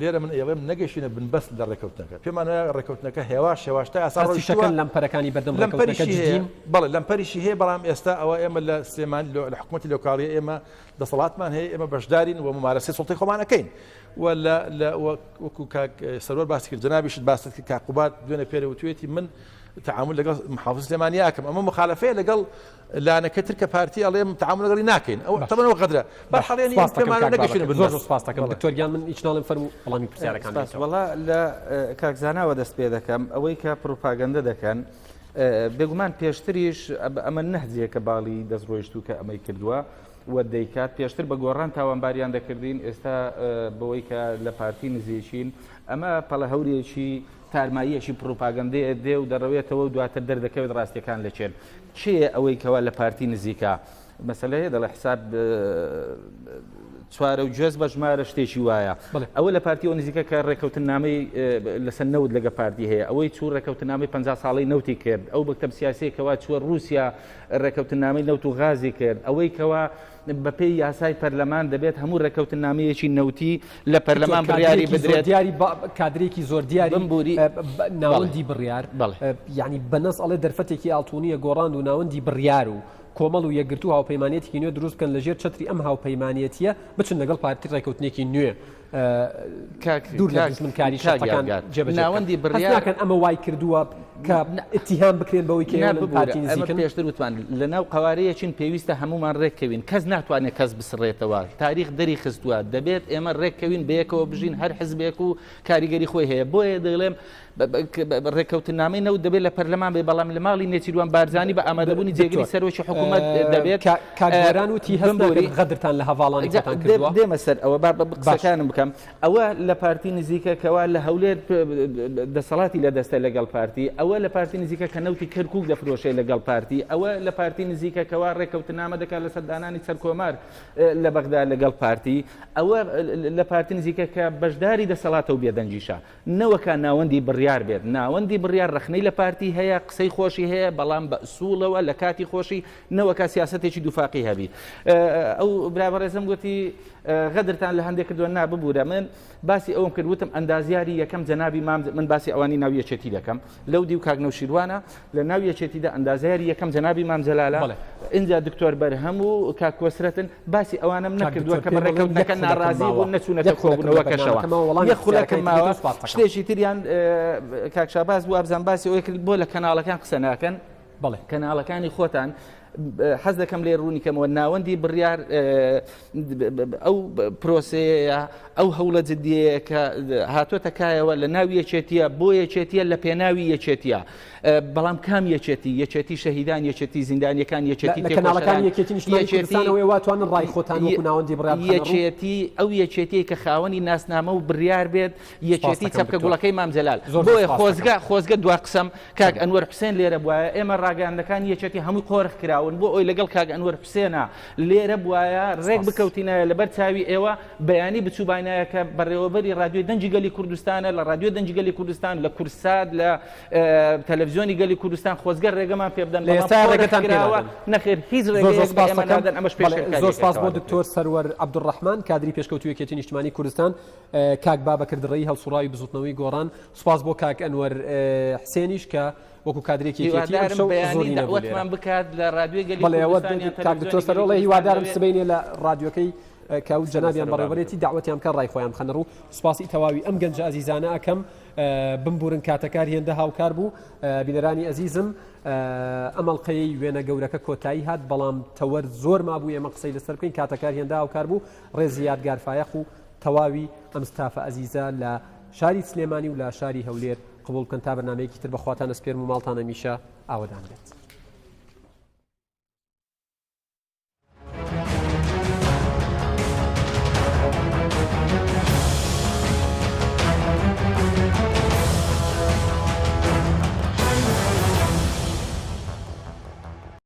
لێرە من ئێڵێم نەگەشتینە بنبەست لە ڕێکەوتنەکە پێمان وایە ڕێکەوتنەکە هێواشتا ئاسان ڕۆیشتەکەن لەمپەرەکانی بەردەم بەڵێ لەمپەریشی هەیە بەڵام ئێستا ئەوە ئێمە لە سلێمان لە حکوومەتی لۆکاڵیە ئێمە دەسەڵاتمان هەیە ئێمە بەشدارین و ممارەسەی سوڵتەی خۆمانەکەین وەکو سەرۆر باسی کرد جەنابیشت باست کرد کاقوبات دوێنێ پێرە وتوێتی من تعامل لەگەڵ محافظ سلێمانیاکەم ئەمە مخالفەیە لەگەڵ لانەکە ترکە پارتی ئەڵێم تعامل لەگەڵی ناکەین ئەو تەمەنەوە قەدرە بەرحەڵێنی پێمانە نەگەشتین زۆر سپاس دەکەم دکتۆریان من هیچ ناڵێم فەرموو وەڵامی پرسیارەکان وەڵا لە کاکزاناوە دەست پێ دەکەم ئەوەی کە پروپاگەندە دەکەن بێگومان پێشتریش ئەمە نەهجەیە کە باڵی دەستڕۆیشت و کە ئەمەی کردووە وە دەیکات پێشتر بە گۆڕان تاوانباریان دەکردین ئێستا بەوەی کە لە پارتی نزیکین ئەمە پەڵە هەورێکی تارماییەکی پروپاگەندەیە دێ و دەڕەوێتەوە و دواتر دەردەکەوێت ڕاستیەکان لەچێن چیە ئەوەی کەوا لە پارتی نزیکە مەسەلەیە دەڵێ حساب چوارە و گوێز بە ژمارە شتێکی وایە ئەوە لە پارتیەوە نزیکە کە ڕێکەوتنامەی لەسەر نەوت لەگە پارتی هەیە ئەوەی چوو ڕێکەوتنامەی 50 ساڵی نەوتی کرد ئەو بەکتەب سیاسەیەکەوا چووە رووسیا ڕێکەوتنامەی نەوت و غازی کرد ئەوەی کەوا بەپێی یاسای پەرلەمان دەبێت هەموو ڕێکەوتنامەیەکی نەوتی لە پەرلەمان بڕیاری بدرێت دیاری کادرێکی زۆر دیاری بمبوری ناوەندی بڕیار یعنی بەنەس ئەڵێ دەرفەتێکی ئاڵتونیە گۆڕاند و ناوەندی بڕیار و کۆمەڵ و یەکگرتو هاوپەیمانێتی نوێ دروست بکەن لەژێر چتری ئەم هاوپەیمانێتیە بچن لەگەڵ پارتی ڕێکەوتنێکی نوێ دوور لە دژمنکاری شەڕەکان ناوەندی بڕیارکەن ئەمە وای کردووە کە اتهام بکرێن بەوەی کە پارتی نزیکن پێشتر وتوان لە ناو قوارەیەکین پێویستە هەمومان ڕێککەوین کەس ناتوانێت کەس بسڕێتەوە تاریخ دەری خستووە دەبێت ئێمە ڕێککەوین بەیەکەوە بژین هەر حزبێک و کاریگەری خۆی هەیە بۆیە دەڵێم ڕێکەوتنامەی نەوت دەبێت لە پەرلەمان بێ بەڵام لە ماڵی نێچیروان بارزانی بە ئامادەبوونی جێگیری سەرۆکی حکوومەت دەبێت کاگۆران وتی هەست غەدرتان لە هەواڵانی دێمە سەر ئەوە قسەکانم بکە بکەم ئەوە لە پارتی نزیکە کەوا لە هەولێر دەسەڵاتی لە دەستە لەگەڵ پارتی ئەوە لە پارتی نزیکە کە نەوتی کەرکووک دەفرۆشێ لەگەڵ پارتی ئەوە لە پارتی نزیکە کەوا ڕێکەوتنامە دەکات لە سەردانانی سەرکۆمار لە بەغدا لەگەڵ پارتی ئەوە لە پارتی نزیکە کە بەشداری دەسەڵاتە و بێدەنجیشە نەوەکە ناوەندی بڕیار بێت ناوەندی بڕیار ڕخنەی لە پارتی هەیە قسەی خۆشی هەیە بەڵام بە ئوسوڵەوە لە کاتی خۆشی نەوەکە سیاسەتێکی دووفاقی هەبی ئەو برابەڕێزم گوتی غەدرتان لە هەندێک کردووە ناببوورە من باسی ئەوم کردوتم ئەندازیاری یەکەم جەنابی من باسی ئەوانی ناویەچێتی دەکەم لەو دی و کاگنەوشیروانە لە ناویەچێتیدا ئەندازیاری یەکەم جەنابی مام جەلالە اینجا دکتۆر بەرهەم و کاکوەسرەتن باسی ئەوانم نەکردووە کە بەڕێکەوتنەکە ناڕازی بوون نەچوونەتە کۆبوونەوەکەشەوە یە خولەکەم ماوە شتێکی تریان کاکشاباز بوو ئابزان باسی ئەوەی کرد بۆ لە کەناڵەکان قسە ناکەن کەناڵەکانی خۆتان حەز دەکەم لێ ڕوونیکەمەوە ناوەندی بڕیار ئەو پرۆسەیە ئەو هەوڵە جددیەیە کە هاتوۆتە کایەوە لە ناو یەکێتیە بۆ یەکێتیە لە پێناوی یەکێتیە بەڵام کام یەکێتی شەهیدان یەکێتی زیندانیەکان یەکێتی واتوانن ڕای خۆتان وەکو ناوەندی بڕیار یەکێتی ئەو یەکێتی کە خاوەنی ناسنامە و بڕیار بێت یەکێتی چەپکە گوڵەکەی مام جەلال بۆیە خۆزگە دوا قسەم کاک ئەنوەر حوسێن لێرە بووایە ئێمە ڕاگەاندەکان یەکێتی هەمووی قۆرخ کراون بۆ ئەوی لەگەڵ کاک ئەنوەر حوسێنە لێرە بووایە ڕێک بکەوتینایە لەبەر چاوی ئێوە بەیانی بچووباینایە کە بەڕێوەبەری رادیۆی دەنجی گەلی کوردستانە لە رادیۆ دەنجی گەلی کوردستان لە کورسات لە تەلەڤیزیۆنی گەلی کوردستان خۆزگە ڕێگەمان پێ بدەن نەخێر هیچ ڕێگەیەک ئەمەش پێش زۆر سپاس بۆ دکتۆر سەروەر عەبدوڕەحمان کادری پێشکەوتوی یەکێتی نیشتیمانی کوردستان کاک بابەکردڕێی هەڵسوڕاوی بزوتنەوەی گۆڕان سوپاس بۆ کاک ئەنوەر حسێنیش کە وەکو کادرێکی وەتمان بکات لە رادیۆی گەلی کاک دکتۆر سەرۆڵی هیوادارم سبەینێ لە رادیۆکەی کەوت جەنابیان بەڕێوەبەرێتی داوەتیان کە ڕای خۆیان بخەنەڕ و سوپاسی تەواوی ئەم گەنجە ئەزیزانە ئەکەم بمبورن کاتەکار هێندە هاوکار بوو بینەرانی ئەزیزم ئەمەڵقەی وێنە گەورەکە کۆتایی هات بەڵام تەوەر زۆر مابوو ئێمە قسەی لەسەر بکەین کاتەکار هێندە هاوکار بوو ڕێزی یادگارفایەق و تەواوی ئەم ستافە ئەزیزە لە شاری سلێمانی و لە شاری هەولێر قبول بکەن تا بەرنامەیەکی تر بەخواتان ئەسپێرم و ماڵتان هەمیشە ئاوەدان بێت.